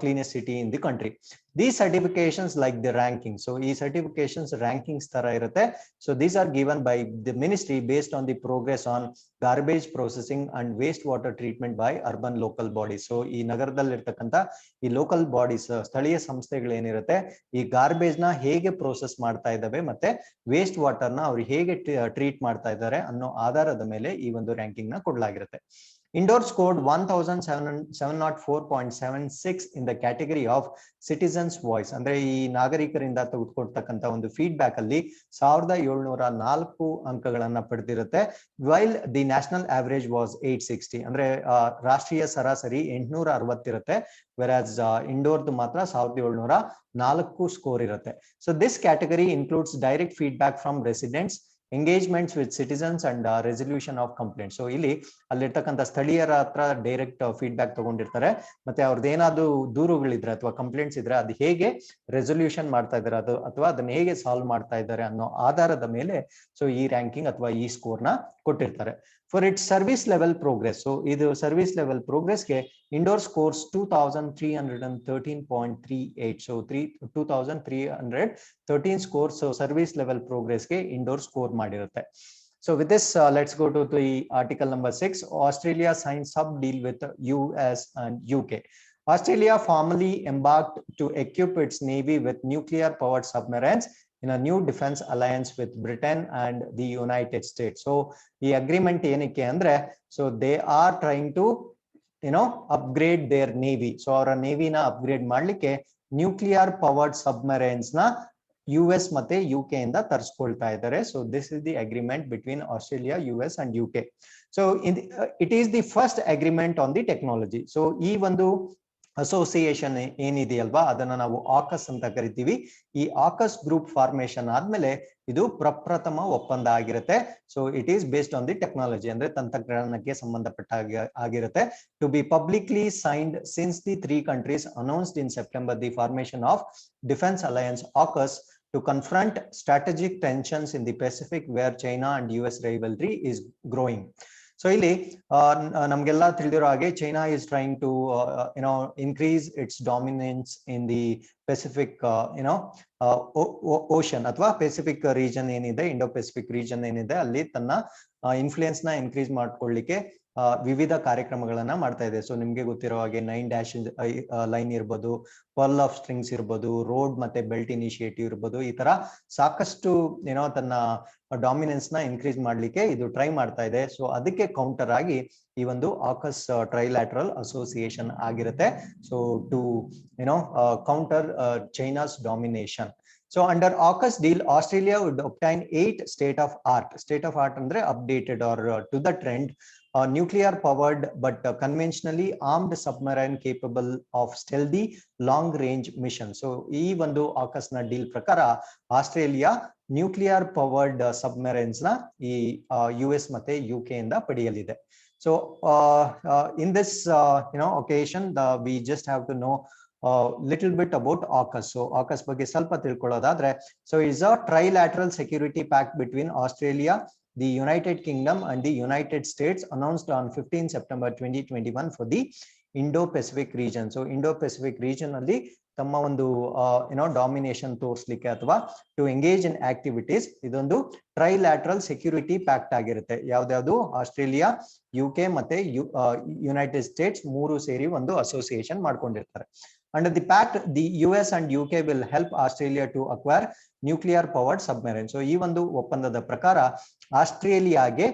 cleanest city in the country. These certifications like the ranking. So these certifications rankings tara irutte. So these are given by the ministry based on the progress on garbage processing and wastewater treatment by urban local bodies. So ee nagaradalli irtakanta ee local bodies ಸ್ಥಳೀಯ ಸಂಸ್ಥೆಗಳು ಏನಿರುತ್ತೆ ಈ garbage ನ ಹೇಗೆ process ಮಾಡ್ತಾ ಇದ್ದಾವೆ ಮತ್ತೆ waste water ನ ಅವ್ರು ಹೇಗೆ ಟ್ರೀಟ್ ಮಾಡ್ತಾ ಇದ್ದಾರೆ ಅನ್ನೋ ಆಧಾರದ ಮೇಲೆ ಈ ಒಂದು ರ್ಯಾಂಕಿಂಗ್ ನ ಕೊಡಲಾಗಿರುತ್ತೆ. Indore scored 1704.76 in the category of citizens voice. ಅಂದ್ರೆ ಈ ನಾಗರಿಕರಿಂದ ತೆಗೆದುಕೊಳ್ತಕ್ಕಂತ ಒಂದು ಫೀಡ್ಬ್ಯಾಕ್ ಅಲ್ಲಿ 1704 ಅಂಕಗಳನ್ನ ಪಡೆದಿರುತ್ತೆ. While the national average was 860. ಅಂದ್ರೆ ರಾಷ್ಟ್ರೀಯ ಸರಾಸರಿ 860 ಇರುತ್ತೆ. whereas ಇಂಡೋರ್ದು ಮಾತ್ರ 1704 ಸ್ಕೋರ್ ಇರುತ್ತೆ. So this category includes direct feedback from residents, engagements with citizens and resolution of complaints. So ಇಲ್ಲಿ ಅಲ್ಲಿರ್ತಕ್ಕಂಥ ಸ್ಥಳೀಯರ ಹತ್ರ ಡೈರೆಕ್ಟ್ ಫೀಡ್ಬ್ಯಾಕ್ ತಗೊಂಡಿರ್ತಾರೆ. ಮತ್ತೆ ಅವ್ರದ್ದು ಏನಾದ್ರು ದೂರುಗಳಿದ್ರೆ ಅಥವಾ ಕಂಪ್ಲೇಂಟ್ಸ್ ಇದ್ರೆ ಅದು ಹೇಗೆ ರೆಸೊಲ್ಯೂಷನ್ ಮಾಡ್ತಾ ಇದ್ದಾರೆ ಅದು ಅಥವಾ ಅದನ್ನ ಹೇಗೆ ಸಾಲ್ವ್ ಮಾಡ್ತಾ ಇದ್ದಾರೆ ಅನ್ನೋ ಆಧಾರದ ಮೇಲೆ ಸೊ ಈ ರ್ಯಾಂಕಿಂಗ್ ಅಥವಾ ಈ ಸ್ಕೋರ್ ನ ಕೊಟ್ಟಿರ್ತಾರೆ. For its service level progress. So ಇದು ಸರ್ವಿಸ್ ಲೆವೆಲ್ ಪ್ರೋಗ್ರೆಸ್ಗೆ Indore scores 2313.38. So 2313 score. So service level ಪ್ರೋಗ್ರೆಸ್ಗೆ ಇಂಡೋರ್ ಸ್ಕೋರ್ ಮಾಡಿರುತ್ತೆ. So with this, let's go to the article number 6. Australia signed sub deal with US and UK. Australia formally embarked to equip its navy with nuclear powered submarines in a new defense alliance with Britain and the United States. So the agreement ಏನಕ್ಕೆ ಅಂದ್ರೆ so they are trying to upgrade their navy. So ಅವರ ನೇವಿನ upgrade ಮಾಡ್ಲಿಕ್ಕೆ nuclear powered submarines ನ US ಮತ್ತೆ UK ಇಂದ ತರಿಸ್ಕೊಳ್ತಾ ಇದ್ದಾರೆ. So this is the agreement between Australia, US and UK. So it is the first agreement on the technology. So ಈ ಒಂದು association ಏನಿದೆಯಲ್ವಾ ಅದನ್ನ ನಾವು ಆಕಸ್ ಅಂತ ಕರಿತೀವಿ. ಈ ಆಕಸ್ ಗ್ರೂಪ್ ಫಾರ್ಮೇಶನ್ ಆದ್ಮೇಲೆ ಇದು ಪ್ರಪ್ರಥಮ ಒಪ್ಪಂದ ಆಗಿರುತ್ತೆ. So it is based on the technology ಅಂದ್ರೆ ತಂತ್ರಜ್ಞಾನಕ್ಕೆ ಸಂಬಂಧಪಟ್ಟ ಆಗಿರುತ್ತೆ. To be publicly signed since the 3 countries announced in September the formation of Defense Alliance AUKUS to confront strategic tensions in the Pacific where China and US rivalry is growing. So ಇಲ್ಲಿ ನಮ್ಗೆಲ್ಲ ತಿಳಿದಿರೋ ಹಾಗೆ China is trying to increase its dominance in the Pacific ocean ಅಥವಾ Pacific region ಏನಿದೆ, Indo Pacific region ಏನಿದೆ ಅಲ್ಲಿ ತನ್ನ influence ನ increase ಮಾಡ್ಕೊಳ್ಳಿಕ್ಕೆ ವಿವಿಧ ಕಾರ್ಯಕ್ರಮಗಳನ್ನ ಮಾಡ್ತಾ ಇದೆ. ಸೊ ನಿಮ್ಗೆ ಗೊತ್ತಿರೋ ಹಾಗೆ 9 ಲೈನ್ ಇರ್ಬೋದು, ಪರ್ಲ್ ಆಫ್ ಸ್ಟ್ರಿಂಗ್ಸ್ ಇರ್ಬೋದು, ರೋಡ್ ಮತ್ತೆ ಬೆಲ್ಟ್ ಇನಿಷಿಯೇಟಿವ್ ಇರ್ಬೋದು. ಈ ತರ ಸಾಕಷ್ಟು ತನ್ನ ಡಾಮಿನೆನ್ಸ್ ನ ಇನ್ಕ್ರೀಸ್ ಮಾಡ್ಲಿಕ್ಕೆ ಇದು ಟ್ರೈ ಮಾಡ್ತಾ ಇದೆ. ಸೊ ಅದಕ್ಕೆ ಕೌಂಟರ್ ಆಗಿ ಈ ಒಂದು ಆಕಸ್ ಟ್ರೈಲ್ಯಾಟ್ರಲ್ ಅಸೋಸಿಯೇಷನ್ ಆಗಿರುತ್ತೆ. So to counter China's domination. So under AUKUS deal, Australia would obtain 8 state of art andre updated or to the trend nuclear powered but conventionally armed submarine capable of stealthy long range mission. So ee ಒಂದು AUKUS na deal prakara Australia nuclear powered submarines na ee US ಮತ್ತೆ UK ಇಂದ ಪಡೆಯಲಿದೆ. So in this occasion we just have to know little bit about AUKUS. So AUKUS ಬಗ್ಗೆ ಸ್ವಲ್ಪ ತಿಳ್ಕೊಳ್ಳೋದಾದ್ರೆ, so is a trilateral security pact between Australia, the United Kingdom and the United States announced on 15 September 2021 for the Indo-Pacific region. So Indo-Pacific region ಅಲ್ಲಿ ತಮ್ಮ ಒಂದು domination ತೋರಿಸಲಿಕ್ಕೆ ಅಥವಾ to engage in activities ಇದೊಂದು trilateral security pact ಆಗಿರುತ್ತೆ. ಯಾವ್ದಾವ್ದು Australia, UK ಮತ್ತೆ United States ಮೂರು ಸೇರಿ ಒಂದು ಅಸೋಸಿಯೇಷನ್ ಮಾಡ್ಕೊಂಡಿರ್ತಾರೆ. Under the pact, the US and UK will help Australia to acquire nuclear powered submarine. So ಈ ಒಂದು ಒಪ್ಪಂದದ ಪ್ರಕಾರ ಆಸ್ಟ್ರೇಲಿಯಾಗೆ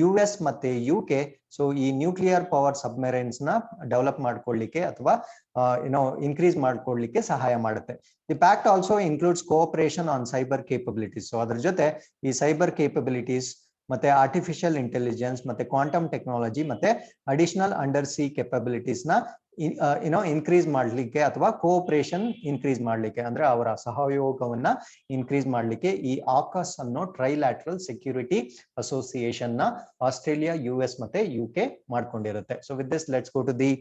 US ಮತ್ತೆ UK ಸೊ ಈ ನ್ಯೂಕ್ಲಿಯರ್ ಪವರ್ ಸಬ್ಮೆರೈನ್ಸ್ ನ ಡೆವಲಪ್ ಮಾಡ್ಕೊಳ್ಳಿಕ್ಕೆ ಅಥವಾ ಇನ್ಕ್ರೀಸ್ ಮಾಡ್ಕೊಳ್ಳಿಕ್ಕೆ ಸಹಾಯ ಮಾಡುತ್ತೆ. The pact also includes cooperation on cyber capabilities. So ಅದ್ರ ಜೊತೆ ಈ ಸೈಬರ್ ಕೇಪಬಿಲಿಟೀಸ್ ಮತ್ತೆ ಆರ್ಟಿಫಿಷಿಯಲ್ ಇಂಟೆಲಿಜೆನ್ಸ್ ಮತ್ತೆ ಕ್ವಾಂಟಮ್ ಟೆಕ್ನಾಲಜಿ ಮತ್ತೆ ಅಡಿಷನಲ್ ಅಂಡರ್ ಸಿ ಕೆಪಬಿಲಿಟೀಸ್ ನ ಇನ್ಕ್ರೀಸ್ ಮಾಡ್ಲಿಕ್ಕೆ ಅಥವಾ ಕೋಆಪರೇಷನ್ ಇನ್ಕ್ರೀಸ್ ಮಾಡ್ಲಿಕ್ಕೆ ಅಂದ್ರೆ ಅವರ ಸಹಯೋಗವನ್ನ ಇನ್ಕ್ರೀಸ್ ಮಾಡ್ಲಿಕ್ಕೆ ಈ AUKUS ಅನ್ನೋ ಟ್ರೈಲ್ಯಾಟ್ರಲ್ ಸೆಕ್ಯೂರಿಟಿ ಅಸೋಸಿಯೇಷನ್ ನ ಆಸ್ಟ್ರೇಲಿಯಾ, US ಮತ್ತೆ UK ಮಾಡ್ಕೊಂಡಿರುತ್ತೆ. So with this let's go to the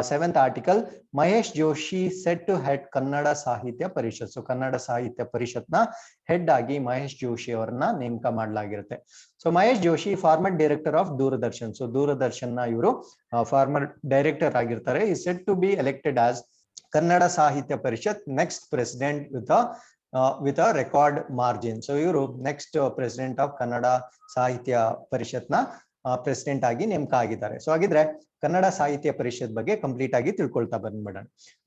seventh article. Mahesh Joshi set to head Kannada Sahitya Parishad. So Kannada Sahitya Parishad na head agi Mahesh Joshi avarna ನೇಮಕ ಮಾಡಲಾಗಿರುತ್ತೆ. So Mahesh Joshi former director of Doordarshan. So Doordarshan na ಇವರು former director ಆಗಿರ್ತಾರೆ. Is said to be elected as Kannada Sahitya Parishad next president with a record margin. So ಇವರು next president of Kannada Sahitya Parishad na president ಆಗಿ ನೇಮಕ ಆಗಿದ್ದಾರೆ. So ಹಾಗಿದ್ರೆ ಕನ್ನಡ ಸಾಹಿತ್ಯ ಪರಿಷತ್ ಬಗ್ಗೆ complete ಆಗಿ ತಿಳ್ಕೊಳ್ತಾ ಬಂದ್ಬಿಡೋಣ.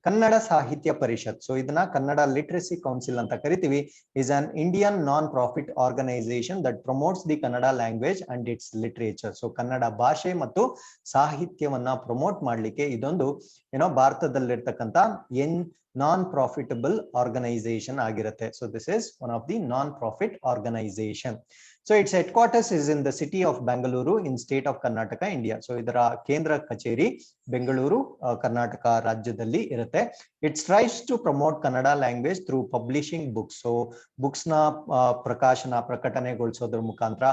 ಕನ್ನಡ ಸಾಹಿತ್ಯ ಪರಿಷತ್, ಸೊ ಇದನ್ನ ಕನ್ನಡ ಲಿಟ್ರಸಿ ಕೌನ್ಸಿಲ್ ಅಂತ ಕರಿತೀವಿ, is an Indian non profit organisation that promotes the Kannada language and its literature. So Kannada ಭಾಷೆ ಮತ್ತು ಸಾಹಿತ್ಯವನ್ನ ಪ್ರಮೋಟ್ ಮಾಡ್ಲಿಕ್ಕೆ ಇದೊಂದು ಭಾರತದಲ್ಲಿರ್ತಕ್ಕಂಥ ನಾನ್ ಪ್ರಾಫಿಟಬಲ್ ಆರ್ಗನೈಸೇಷನ್ ಆಗಿರುತ್ತೆ. So this is one of the non profit organisation. So its headquarters is in the city of Bengaluru in state of Karnataka, India. So idara kendra kacheri Bengaluru, Karnataka rajyadalli irutte. It strives to promote Kannada language through publishing books. So books na prakashana prakatanegolisodra mukantra,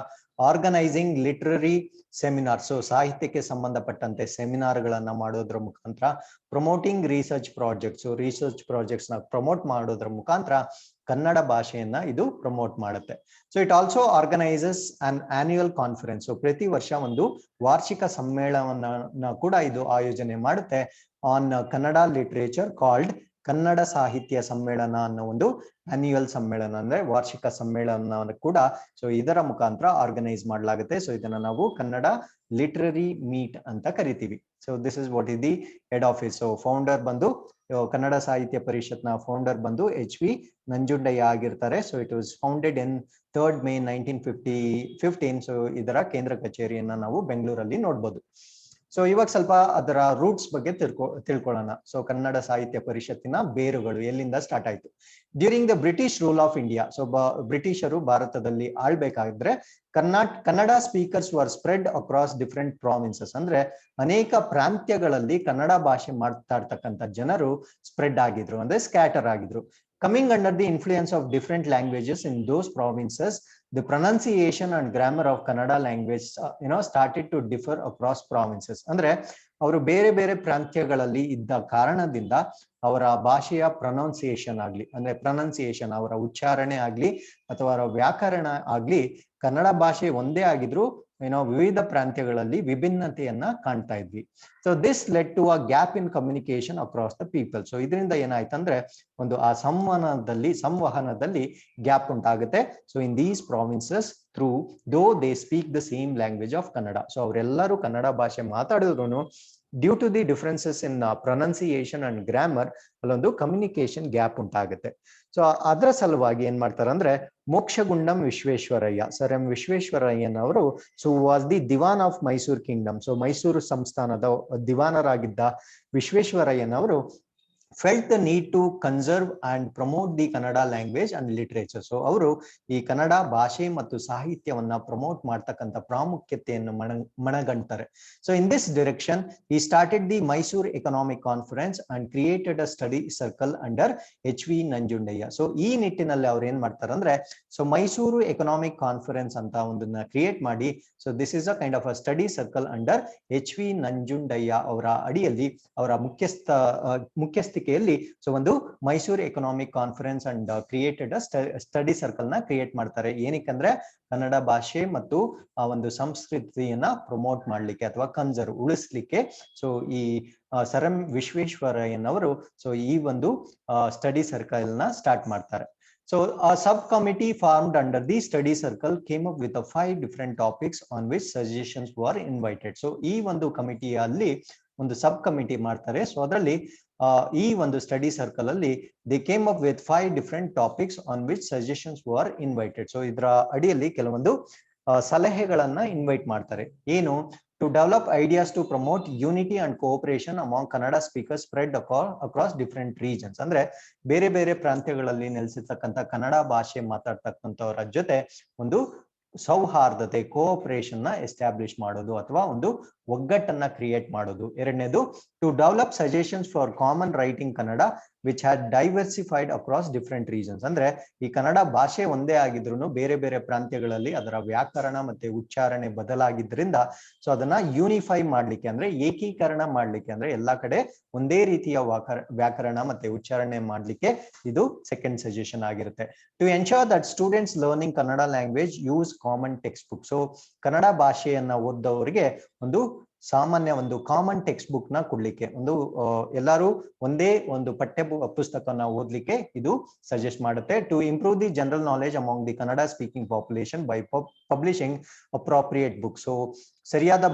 organizing literary seminars. So ಸಾಹಿತ್ಯಕ್ಕೆ ಸಂಬಂಧಪಟ್ಟಂತೆ seminar ಗಳನ್ನ ಮಾಡೋದ್ರ ಮುಖಾಂತರ, promoting research projects. So research projects ನ promote ಮಾಡೋದ್ರ ಮುಖಾಂತರ ಕನ್ನಡ ಭಾಷೆಯನ್ನ ಇದು ಪ್ರಮೋಟ್ ಮಾಡುತ್ತೆ. So it also organisers an annual conference. So ಪ್ರತಿ ವರ್ಷ ಒಂದು ವಾರ್ಷಿಕ ಸಮ್ಮೇಳನವನ್ನ ಕೂಡ ಇದು ಆಯೋಜನೆ ಮಾಡುತ್ತೆ on Kannada literature called Kannada Sahitya ಸಮ್ಮೇಳನ ಅನ್ನೋ ಒಂದು ಆನ್ಯುಯಲ್ ಸಮ್ಮೇಳನ ಅಂದ್ರೆ ವಾರ್ಷಿಕ ಸಮ್ಮೇಳನ ಕೂಡ ಸೊ ಇದರ ಮುಖಾಂತರ ಆರ್ಗನೈಸ್ ಮಾಡಲಾಗುತ್ತೆ. ಸೊ ಇದನ್ನ ನಾವು ಕನ್ನಡ ಲಿಟರರಿ ಮೀಟ್ ಅಂತ ಕರಿತೀವಿ. So this is what is the head office. So founder ಬಂದು ಕನ್ನಡ ಸಾಹಿತ್ಯ ಪರಿಷತ್ನ ಫೌಂಡರ್ ಬಂದು HP ನಂಜುಂಡಯ್ಯ ಆಗಿರ್ತಾರೆ. So it was founded in 3rd May 1915. So ಇದರ ಕೇಂದ್ರ ಕಚೇರಿಯನ್ನ ನಾವು ಬೆಂಗಳೂರಲ್ಲಿ ನೋಡ್ಬೋದು. ಸೊ ಇವಾಗ ಸ್ವಲ್ಪ ಅದರ ರೂಟ್ಸ್ ಬಗ್ಗೆ ತಿಳ್ಕೊಳ್ಳೋಣ. ಸೊ ಕನ್ನಡ ಸಾಹಿತ್ಯ ಪರಿಷತ್ತಿನ ಬೇರುಗಳು ಎಲ್ಲಿಂದ ಸ್ಟಾರ್ಟ್ ಆಯ್ತು. During the British rule of India. So ಬ್ರಿಟಿಷರು ಭಾರತದಲ್ಲಿ ಆಳ್ಬೇಕಾದ್ರೆ Kannada speakers were spread across different provinces. ಅಂದ್ರೆ ಅನೇಕ ಪ್ರಾಂತ್ಯಗಳಲ್ಲಿ ಕನ್ನಡ ಭಾಷೆ ಮಾತಾಡ್ತಕ್ಕಂಥ ಜನರು ಸ್ಪ್ರೆಡ್ ಆಗಿದ್ರು, ಅಂದ್ರೆ ಸ್ಕ್ಯಾಟರ್ ಆಗಿದ್ರು. Coming under the influence of different languages in those provinces, the pronunciation and grammar of Kannada language, started to differ across provinces. ಅಂದ್ರೆ ಅವರು ಬೇರೆ ಬೇರೆ ಪ್ರಾಂತ್ಯಗಳಲ್ಲಿ ಇದ್ದ ಕಾರಣದಿಂದ ಅವರ ಭಾಷೆಯ ಪ್ರೊನೌನ್ಸಿಯೇಷನ್ ಆಗ್ಲಿ, ಅಂದ್ರೆ ಪ್ರೊನೌನ್ಸಿಯೇಷನ್ ಅವರ ಉಚ್ಚಾರಣೆ ಆಗ್ಲಿ ಅಥವಾ ಅವರ ವ್ಯಾಕರಣ ಆಗ್ಲಿ ಕನ್ನಡ ಭಾಷೆ ಒಂದೇ ಆಗಿದ್ರು ವಿವಿಧ ಪ್ರಾಂತ್ಯಗಳಲ್ಲಿ ವಿಭಿನ್ನತೆಯನ್ನ ಕಾಣ್ತಾ ಇದ್ವಿ. So this led to a gap in communication across the people. So ಇದರಿಂದ ಏನಾಯ್ತಂದ್ರೆ ಒಂದು ಆ ಸಂವಹನದಲ್ಲಿ ಗ್ಯಾಪ್ ಉಂಟಾಗುತ್ತೆ. So in these provinces through though they speak the same language of Kannada. So ಅವರೆಲ್ಲರೂ ಕನ್ನಡ ಭಾಷೆ ಮಾತಾಡಿದ್ರು due to the differences in pronunciation and grammar ಅಲ್ಲೊಂದು ಕಮ್ಯುನಿಕೇಶನ್ ಗ್ಯಾಪ್ ಉಂಟಾಗುತ್ತೆ. ಸೊ ಅದರ ಸಲುವಾಗಿ ಏನ್ ಮಾಡ್ತಾರೆ ಅಂದ್ರೆ ಮೋಕ್ಷಗುಂಡಂ ವಿಶ್ವೇಶ್ವರಯ್ಯ, ಸರ್ ಎಂ ವಿಶ್ವೇಶ್ವರಯ್ಯನವರು so was the Dewan of Mysuru Kingdom. So Mysuru ಸಂಸ್ಥಾನದ ದಿವಾನರಾಗಿದ್ದ ವಿಶ್ವೇಶ್ವರಯ್ಯನವರು felt the need to conserve and promote the Kannada language and literature. So ಅವರು ಈ ಕನ್ನಡ ಭಾಷೆ ಮತ್ತು ಸಾಹಿತ್ಯವನ್ನ ಪ್ರಮೋಟ್ ಮಾಡ್ತಕ್ಕಂಥ ಪ್ರಾಮುಖ್ಯತೆಯನ್ನು ಮನಗಂಡ್ತಾರೆ. So in this direction he started the Mysore Economic Conference and created a study circle under HV Nanjundaiah. So ಈ ನಿಟ್ಟಿನಲ್ಲಿ ಅವ್ರು ಏನ್ ಮಾಡ್ತಾರೆ ಅಂದ್ರೆ ಸೊ ಮೈಸೂರು ಎಕನಾಮಿಕ್ ಕಾನ್ಫರೆನ್ಸ್ ಅಂತ ಒಂದನ್ನ ಕ್ರಿಯೇಟ್ ಮಾಡಿ, so this is a kind of a study circle under HV Nanjundaiah ಅವರ ಅಡಿಯಲ್ಲಿ ಅವರ ಮುಖ್ಯಸ್ಥಿಕೆಯಲ್ಲಿ ಉಳಿಸ್ಲಿಕ್ಕೆಯಲ್ಲಿ ಸೊ ಒಂದು Mysuru economic conference and created study circle ನ ಕ್ರಿಯೇಟ್ ಮಾಡ್ತಾರೆ. ಏನಕ್ಕಂದ್ರೆ ಕನ್ನಡ ಭಾಷೆ ಮತ್ತು ಆ ಒಂದು ಸಂಸ್ಕೃತಿಯನ್ನ ಪ್ರಮೋಟ್ ಮಾಡ್ಲಿಕ್ಕೆ ಅಥವಾ ಕನ್ಸರ್ವ್ ಉಳಿಸ್ಲಿಕ್ಕೆ. ಸೊ ಈ ಸರ್ ಎಂ ವಿಶ್ವೇಶ್ವರಯ್ಯನವರು ಸೊ ಈ ಒಂದು ಸ್ಟಡಿ ಸರ್ಕಲ್ ನ ಸ್ಟಾರ್ಟ್ ಮಾಡ್ತಾರೆ. So a subcommittee formed under the study circle came up with 5 different topics on which suggestions were invited. So ಈ ಒಂದು ಕಮಿಟಿಯಲ್ಲಿ ಒಂದು ಸಬ್ ಕಮಿಟಿ ಮಾಡ್ತಾರೆ. ಸೊ ಅದರಲ್ಲಿ ಈ ಒಂದು ಸ್ಟಡಿ ಸರ್ಕಲ್ ಅಲ್ಲಿ they came up with 5 different topics on which suggestions were invited. So ಇದರ ಅಡಿಯಲ್ಲಿ ಕೆಲವೊಂದು ಸಲಹೆಗಳನ್ನ ಇನ್ವೈಟ್ ಮಾಡ್ತಾರೆ. ಏನು? To develop ideas to promote unity and cooperation among Kannada speakers spread across different regions. ಅಂದ್ರೆ ಬೇರೆ ಬೇರೆ ಪ್ರಾಂತ್ಯಗಳಲ್ಲಿ ನೆಲೆಸಿರ್ತಕ್ಕಂಥ ಕನ್ನಡ ಭಾಷೆ ಮಾತಾಡ್ತಕ್ಕಂಥವರ ಜೊತೆ ಒಂದು ಸೌಹಾರ್ದತೆ ಕೋಆಪರೇಷನ್ ನ ಎಸ್ಟಾಬ್ಲಿಷ್ ಮಾಡೋದು ಅಥವಾ ಒಂದು ಒಗ್ಗಟ್ಟನ್ನ ಕ್ರಿಯೇಟ್ ಮಾಡೋದು. ಎರಡನೇದು to develop suggestions for common writing Kannada which had diversified across different regions. ಅಂದ್ರೆ ಈ ಕನ್ನಡ ಭಾಷೆ ಒಂದೇ ಆಗಿದ್ರು ಬೇರೆ ಬೇರೆ ಪ್ರಾಂತ್ಯಗಳಲ್ಲಿ ಅದರ ವ್ಯಾಕರಣ ಮತ್ತೆ ಉಚ್ಚಾರಣೆ ಬದಲಾಗಿದ್ರಿಂದ ಸೊ ಅದನ್ನ ಯೂನಿಫೈ ಮಾಡ್ಲಿಕ್ಕೆ ಅಂದ್ರೆ ಏಕೀಕರಣ ಮಾಡ್ಲಿಕ್ಕೆ ಅಂದ್ರೆ ಎಲ್ಲಾ ಕಡೆ ಒಂದೇ ರೀತಿಯ ವ್ಯಾಕರಣ ಮತ್ತೆ ಉಚ್ಚಾರಣೆ ಮಾಡ್ಲಿಕ್ಕೆ ಇದು ಸೆಕೆಂಡ್ ಸಜೆಷನ್ ಆಗಿರುತ್ತೆ. To ensure that students learning Kannada language use common text book. So Kannada ಭಾಷೆಯನ್ನ ಓದೋರಿಗೆ ಒಂದು ಸಾಮಾನ್ಯ ಒಂದು ಕಾಮನ್ ಟೆಕ್ಸ್ಟ್ ಬುಕ್ ನ ಕೊಡ್ಲಿಕ್ಕೆ ಒಂದು ಎಲ್ಲರೂ ಒಂದೇ ಒಂದು ಪಠ್ಯ ಪುಸ್ತಕನ ಓದ್ಲಿಕ್ಕೆ ಇದು ಸಜೆಸ್ಟ್ ಮಾಡುತ್ತೆ. To improve the general knowledge among the Kannada speaking population by publishing appropriate book. So ಸರಿಯಾದ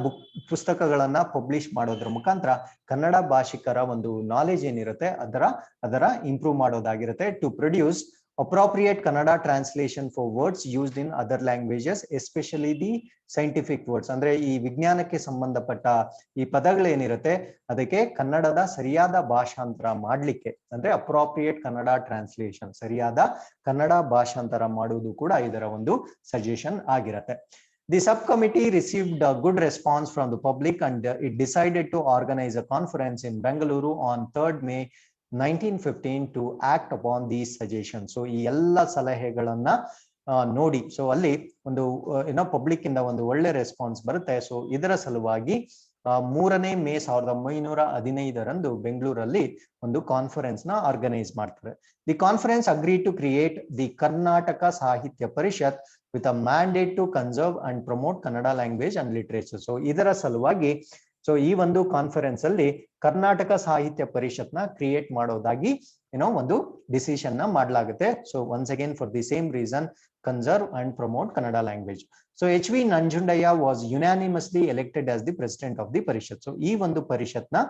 ಪುಸ್ತಕಗಳನ್ನ ಪಬ್ಲಿಷ್ ಮಾಡೋದ್ರ ಮುಖಾಂತರ ಕನ್ನಡ ಭಾಷಿಕರ ಒಂದು ನಾಲೆಜ್ ಏನಿರುತ್ತೆ ಅದರ ಇಂಪ್ರೂವ್ ಮಾಡೋದಾಗಿರುತ್ತೆ. To produce appropriate Kannada translation for words used in other languages, especially the scientific words. ಅಂದ್ರೆ ಈ ವಿಜ್ಞಾನಕ್ಕೆ ಸಂಬಂಧಪಟ್ಟ ಈ ಪದಗಳೇನಿರುತ್ತೆ ಅದಕ್ಕೆ ಕನ್ನಡದ ಸರಿಯಾದ ಭಾಷಾಂತರ ಮಾಡ್ಲಿಕ್ಕೆ ಅಂದ್ರೆ ಅಪ್ರಾಪ್ರಿಯೇಟ್ ಕನ್ನಡ ಟ್ರಾನ್ಸ್ಲೇಷನ್ ಸರಿಯಾದ ಕನ್ನಡ ಭಾಷಾಂತರ ಮಾಡುವುದು ಕೂಡ ಇದರ ಒಂದು ಸಜೆಷನ್ ಆಗಿರುತ್ತೆ. The subcommittee received a good response from the public and it decided to organize a conference in Bengaluru on 3rd May 1915 to act upon these suggestions. So ಈ ಎಲ್ಲ ಸಲಹೆಗಳನ್ನ ನೋಡಿ ಸೊ ಅಲ್ಲಿ ಒಂದು ಏನೋ ಪಬ್ಲಿಕ್ ಇಂದ ಒಂದು ಒಳ್ಳೆ ರೆಸ್ಪಾನ್ಸ್ ಬರುತ್ತೆ. ಸೊ ಇದರ ಸಲುವಾಗಿ 3ನೇ ಮೇ 1915 ಬೆಂಗಳೂರಲ್ಲಿ ಒಂದು ಕಾನ್ಫರೆನ್ಸ್ ನ ಆರ್ಗನೈಸ್ ಮಾಡ್ತಾರೆ. The conference agree to create the Karnataka Sahitya Parishat with a mandate to conserve and promote Kannada language and literature. So ಇದರ ಸಲುವಾಗಿ ಸೊ ಈ ಒಂದು ಕಾನ್ಫರೆನ್ಸ್ ಅಲ್ಲಿ ಕರ್ನಾಟಕ ಸಾಹಿತ್ಯ ಪರಿಷತ್ ನ ಕ್ರಿಯೇಟ್ ಮಾಡೋದಾಗಿ ಏನೋ ಒಂದು ಡಿಸಿಷನ್ ನ ಮಾಡಲಾಗುತ್ತೆ. So once again for the same reason conserve and promote Kannada language. So H V Nanjundaiah was unanimously elected as the president of the Parishat. So ಈ ಒಂದು ಪರಿಷತ್ ನ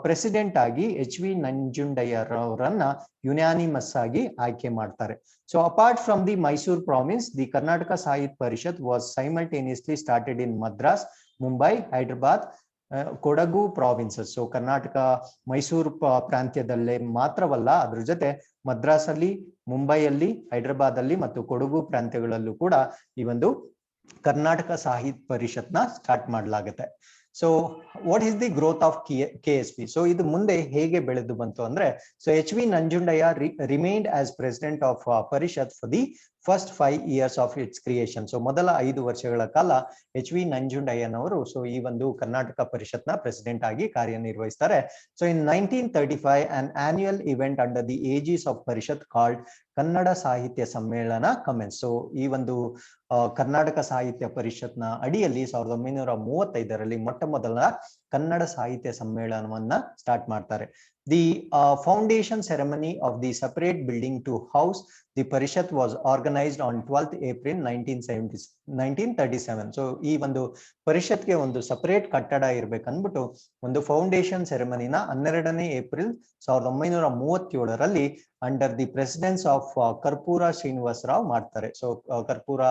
ಪ್ರೆಸಿಡೆಂಟ್ ಆಗಿ ಎಚ್ ವಿ ನಂಜುಂಡಯ್ಯರವರನ್ನ ಯುನಾನಿಮಸ್ ಆಗಿ ಆಯ್ಕೆ ಮಾಡ್ತಾರೆ. So apart from the Mysore province the Karnataka Sahitya Parishat was simultaneously started in Madras, Mumbai, Hyderabad, Kodagu provinces. So Karnataka Mysore ಪ್ರಾಂತ್ಯದಲ್ಲೇ ಮಾತ್ರವಲ್ಲ ಅದ್ರ ಜೊತೆ ಮದ್ರಾಸಲ್ಲಿ, ಮುಂಬೈಯಲ್ಲಿ, ಹೈದರಾಬಾದ್ ಅಲ್ಲಿ ಮತ್ತು ಕೊಡಗು ಪ್ರಾಂತ್ಯಗಳಲ್ಲೂ ಕೂಡ ಈ ಒಂದು ಕರ್ನಾಟಕ ಸಾಹಿತ್ಯ ಪರಿಷತ್ ನ ಸ್ಟಾರ್ಟ್ ಮಾಡಲಾಗುತ್ತೆ. So what is the growth of KSP? So ಇದು ಮುಂದೆ ಹೇಗೆ ಬೆಳೆದು ಬಂತು ಅಂದ್ರೆ so H V Nanjundaiah remained as president of Parishat for the first 5 years of its creation. So ಮೊದಲ 5 ವರ್ಷಗಳ ಕಾಲ ಎಚ್ ವಿ ನಂಜುಂಡಯ್ಯನವರು ಸೊ ಈ ಒಂದು ಕರ್ನಾಟಕ ಪರಿಷತ್ ನ ಪ್ರೆಸಿಡೆಂಟ್ ಆಗಿ ಕಾರ್ಯನಿರ್ವಹಿಸ್ತಾರೆ. So in 1935 an annual event under the aegis of Parishat called Kannada Sahitya Sammelana commence. So ಈ ಒಂದು ಕರ್ನಾಟಕ ಸಾಹಿತ್ಯ ಪರಿಷತ್ ನ ಅಡಿಯಲ್ಲಿ 1935ರಲ್ಲಿ ಮೊಟ್ಟ ಮೊದಲ ಕನ್ನಡ ಸಾಹಿತ್ಯ ಸಮ್ಮೇಳನವನ್ನ ಸ್ಟಾರ್ಟ್ ಮಾಡ್ತಾರೆ. The foundation ceremony of the separate building to house the Parishat was organised on 12th April 1937. So ಈ ಒಂದು ಪರಿಷತ್ಗೆ ಒಂದು ಸಪರೇಟ್ ಕಟ್ಟಡ ಇರ್ಬೇಕಂದ್ಬಿಟ್ಟು ಒಂದು ಫೌಂಡೇಶನ್ ಸೆರೆಮನಿನ 12ನೇ ಏಪ್ರಿಲ್ 1937ರಲ್ಲಿ under the presidence of Karpoora Srinivasa Rao ಮಾಡ್ತಾರೆ. ಸೊ ಕರ್ಪೂರ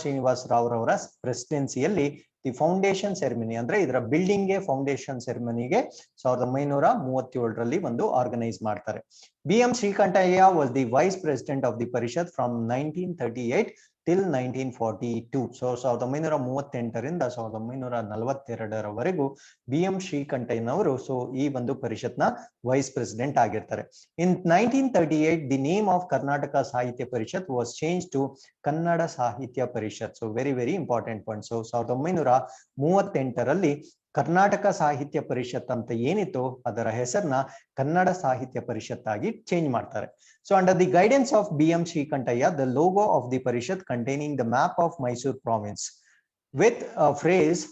ಶ್ರೀನಿವಾಸ ರಾವ್ ರವರ ಪ್ರೆಸಿಡೆನ್ಸಿಯಲ್ಲಿ ದಿ ಫೌಂಡೇಶನ್ ಸೆರೆಮನಿ ಅಂದ್ರೆ ಇದರ ಬಿಲ್ಡಿಂಗ್ ಗೆ ಫೌಂಡೇಶನ್ ಸೆರೆಮನಿಗೆ 1937ರಲ್ಲಿ ಒಂದು ಆರ್ಗನೈಸ್ ಮಾಡ್ತಾರೆ. BM Srikantaiah was the vice president of the Parishat from 1938 till 1942. So 1938ರಿಂದ 1942ರವರೆಗೂ BM ಶ್ರೀಕಂಠಯ್ಯನವರು ಸೊ ಈ ಒಂದು ಪರಿಷತ್ನ ವೈಸ್ ಪ್ರೆಸಿಡೆಂಟ್ ಆಗಿರ್ತಾರೆ. In 1938 the name of Karnataka Sahitya Parishat was change to Kannada Sahitya Parishat. So very important point. So 1938ರಲ್ಲಿ ಕರ್ನಾಟಕ ಸಾಹಿತ್ಯ ಪರಿಷತ್ ಅಂತ ಏನಿತ್ತು ಅದರ ಹೆಸರನ್ನ ಕನ್ನಡ ಸಾಹಿತ್ಯ ಪರಿಷತ್ ಆಗಿ ಚೇಂಜ್ ಮಾಡ್ತಾರೆ. So under the guidance of BM Srikantaiah, the logo of the Parishat containing the map of Mysore province with a phrase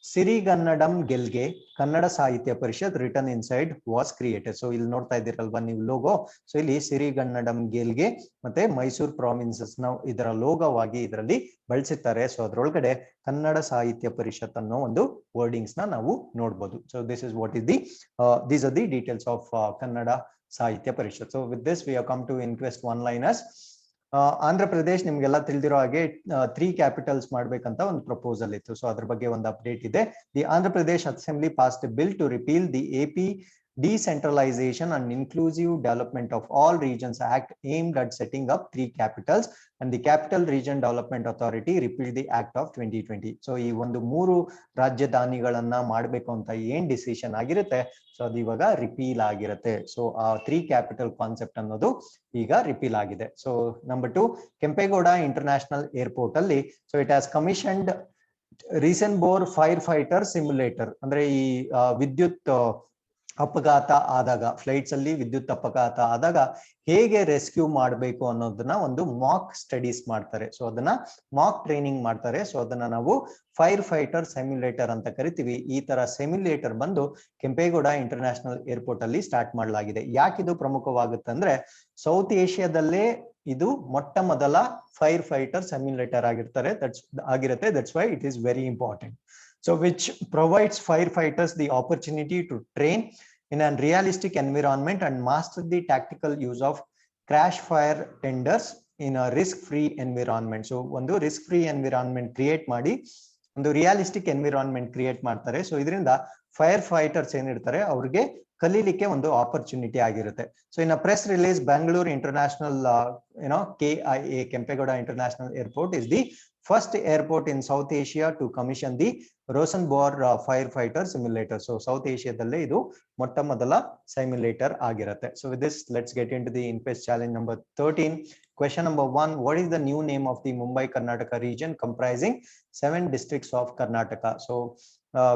ಸಿರಿಗನ್ನಡಂ ಗೆಲ್ಗೆ Kannada Sahitya Parishat written inside was created. So ಇಲ್ಲಿ ನೋಡ್ತಾ ಇದ್ದೀರಲ್ವಾ ನೀವು ಲೋಗೋ. ಸೊ ಇಲ್ಲಿ ಸಿರಿಗನ್ನಡಂ ಗೆಲ್ಗೆ ಮತ್ತೆ ಮೈಸೂರು ಪ್ರಾವಿನ್ಸಸ್ ನ ಇದರ ಲೋಗೋವಾಗಿ ಇದರಲ್ಲಿ ಬಳಸಿರ್ತಾರೆ. ಸೊ ಅದರೊಳಗಡೆ ಕನ್ನಡ ಸಾಹಿತ್ಯ ಪರಿಷತ್ ಅನ್ನೋ ಒಂದು ವರ್ಡಿಂಗ್ಸ್ ನ ನಾವು ನೋಡ್ಬೋದು. So this is what is the these are the details of Kannada Sahitya Parishat. So with this we have come to inquest one liners. Andhra Pradesh ನಿಮ್ಗೆಲ್ಲ ತಿಳಿದಿರೋ ಹಾಗೆ 3 ಕ್ಯಾಪಿಟಲ್ಸ್ ಮಾಡ್ಬೇಕಂತ ಒಂದು ಪ್ರಪೋಸಲ್ ಇತ್ತು. ಸೊ ಅದ್ರ ಬಗ್ಗೆ ಒಂದು ಅಪ್ಡೇಟ್ ಇದೆ. The Andhra Pradesh assembly passed a bill to repeal the AP Decentralization and Inclusive Development of All Regions Act aimed at setting up 3 capitals, and the Capital Region Development Authority repealed the Act of 2020. So ಈ ಒಂದು 3 ರಾಜಧಾನಿಗಳನ್ನ ಮಾಡಬೇಕು ಅಂತ ಏನ್ decision ಆಗಿರುತ್ತೆ, so ಅದು ಇವಾಗ repeal ಆಗಿರುತ್ತೆ. So ಆ 3 ಕ್ಯಾಪಿಟಲ್ ಕಾನ್ಸೆಪ್ಟ್ ಅನ್ನೋದು ಈಗ ರಿಪೀಲ್ ಆಗಿದೆ. So number 2, Kempegowda international airport ಅಲ್ಲಿ so it has commissioned recent bore fire fighter simulator. ಅಂದ್ರೆ ಈ ವಿದ್ಯುತ್ ಅಪಘಾತ ಆದಾಗ, ಫ್ಲೈಟ್ಸ್ ಅಲ್ಲಿ ವಿದ್ಯುತ್ ಅಪಘಾತ ಆದಾಗ ಹೇಗೆ ರೆಸ್ಕ್ಯೂ ಮಾಡಬೇಕು ಅನ್ನೋದನ್ನ ಒಂದು ಮಾಕ್ ಸ್ಟಡೀಸ್ ಮಾಡ್ತಾರೆ. ಸೊ ಅದನ್ನ ಮಾಕ್ ಟ್ರೈನಿಂಗ್ ಮಾಡ್ತಾರೆ. ಸೊ ಅದನ್ನ ನಾವು ಫೈರ್ ಫೈಟರ್ ಸಿಮ್ಯುಲೇಟರ್ ಅಂತ ಕರಿತೀವಿ. ಈ ತರ ಸಿಮ್ಯುಲೇಟರ್ ಬಂದು ಕೆಂಪೇಗೌಡ ಇಂಟರ್ನ್ಯಾಷನಲ್ ಏರ್ಪೋರ್ಟ್ ಅಲ್ಲಿ ಸ್ಟಾರ್ಟ್ ಮಾಡಲಾಗಿದೆ. ಯಾಕಿದು ಪ್ರಮುಖವಾಗುತ್ತೆ ಅಂದ್ರೆ ಸೌತ್ ಏಷ್ಯಾದಲ್ಲೇ ಇದು ಮೊಟ್ಟ ಮೊದಲ ಫೈರ್ ಫೈಟರ್ ಸಿಮ್ಯುಲೇಟರ್ ಆಗಿರುತ್ತೆ. That's why it is very important. So which provides firefighters the opportunity to train in a realistic environment and master the tactical use of crash fire tenders in a risk-free environment. So ಒಂದು risk-free environment create ಮಾಡಿ ಒಂದು realistic environment create ಮಾಡ್ತಾರೆ. So ಇದರಿಂದ fire fighters ಏನಿರ್ತಾರೆ ಅವ್ರಿಗೆ ಕಲೀಲಿಕ್ಕೆ ಒಂದು opportunity ಆಗಿರುತ್ತೆ. So in a press release, Bengaluru international KIA Kempegowda international airport is the first airport in South Asia to commission the Rosenborg firefighter simulator. So South Asia dalle idu motta modala simulator ಆಗಿರುತ್ತೆ. So with this, let's get into the InQuEST challenge number 13. Question number 1, what is the new name of the Mumbai Karnataka region comprising 7 districts of Karnataka? So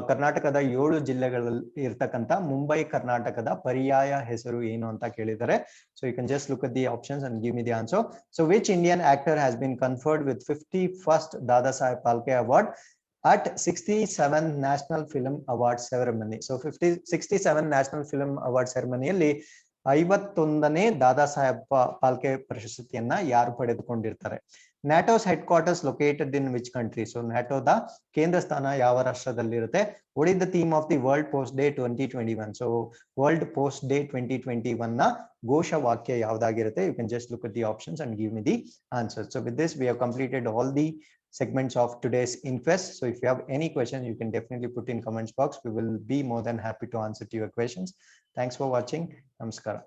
ಕರ್ನಾಟಕದ 7 ಜಿಲ್ಲೆಗಳಲ್ಲಿ ಇರ್ತಕ್ಕಂಥ ಮುಂಬೈ ಕರ್ನಾಟಕದ ಪರ್ಯಾಯ ಹೆಸರು ಏನು ಅಂತ ಕೇಳಿದ್ದಾರೆ. So you can just look at the options and give me the answer. So which Indian actor has been conferred with 51st Dada Saheb Phalke Award at 67 National Film Awards ceremony? So 67 National Film Award ceremony ಅಲ್ಲಿ 51ನೇ ದಾದಾ ಸಾಹೇಬ್ ಫಾಲ್ಕೆ ಪ್ರಶಸ್ತಿಯನ್ನ ಯಾರು ಪಡೆದುಕೊಂಡಿರ್ತಾರೆ? NATO's headquarters located in which country? So NATOದ ಕೇಂದ್ರ ಸ್ಥಾನ ಯಾವ ರಾಷ್ಟ್ರದಲ್ಲಿರುತ್ತೆ? What is the theme of the World Post Day 2021? So World Post Day 2021 ನ ಘೋಷವಾಕ್ಯ ಯಾವ್ದಾಗಿರುತ್ತೆ? You can just look at the options and give me the answers. So with this, we have completed all the segments of today's InQuEST. So if you have any questions, you can definitely put in comments box. We will be more than happy to answer to your questions. Thanks for watching. Namaskara.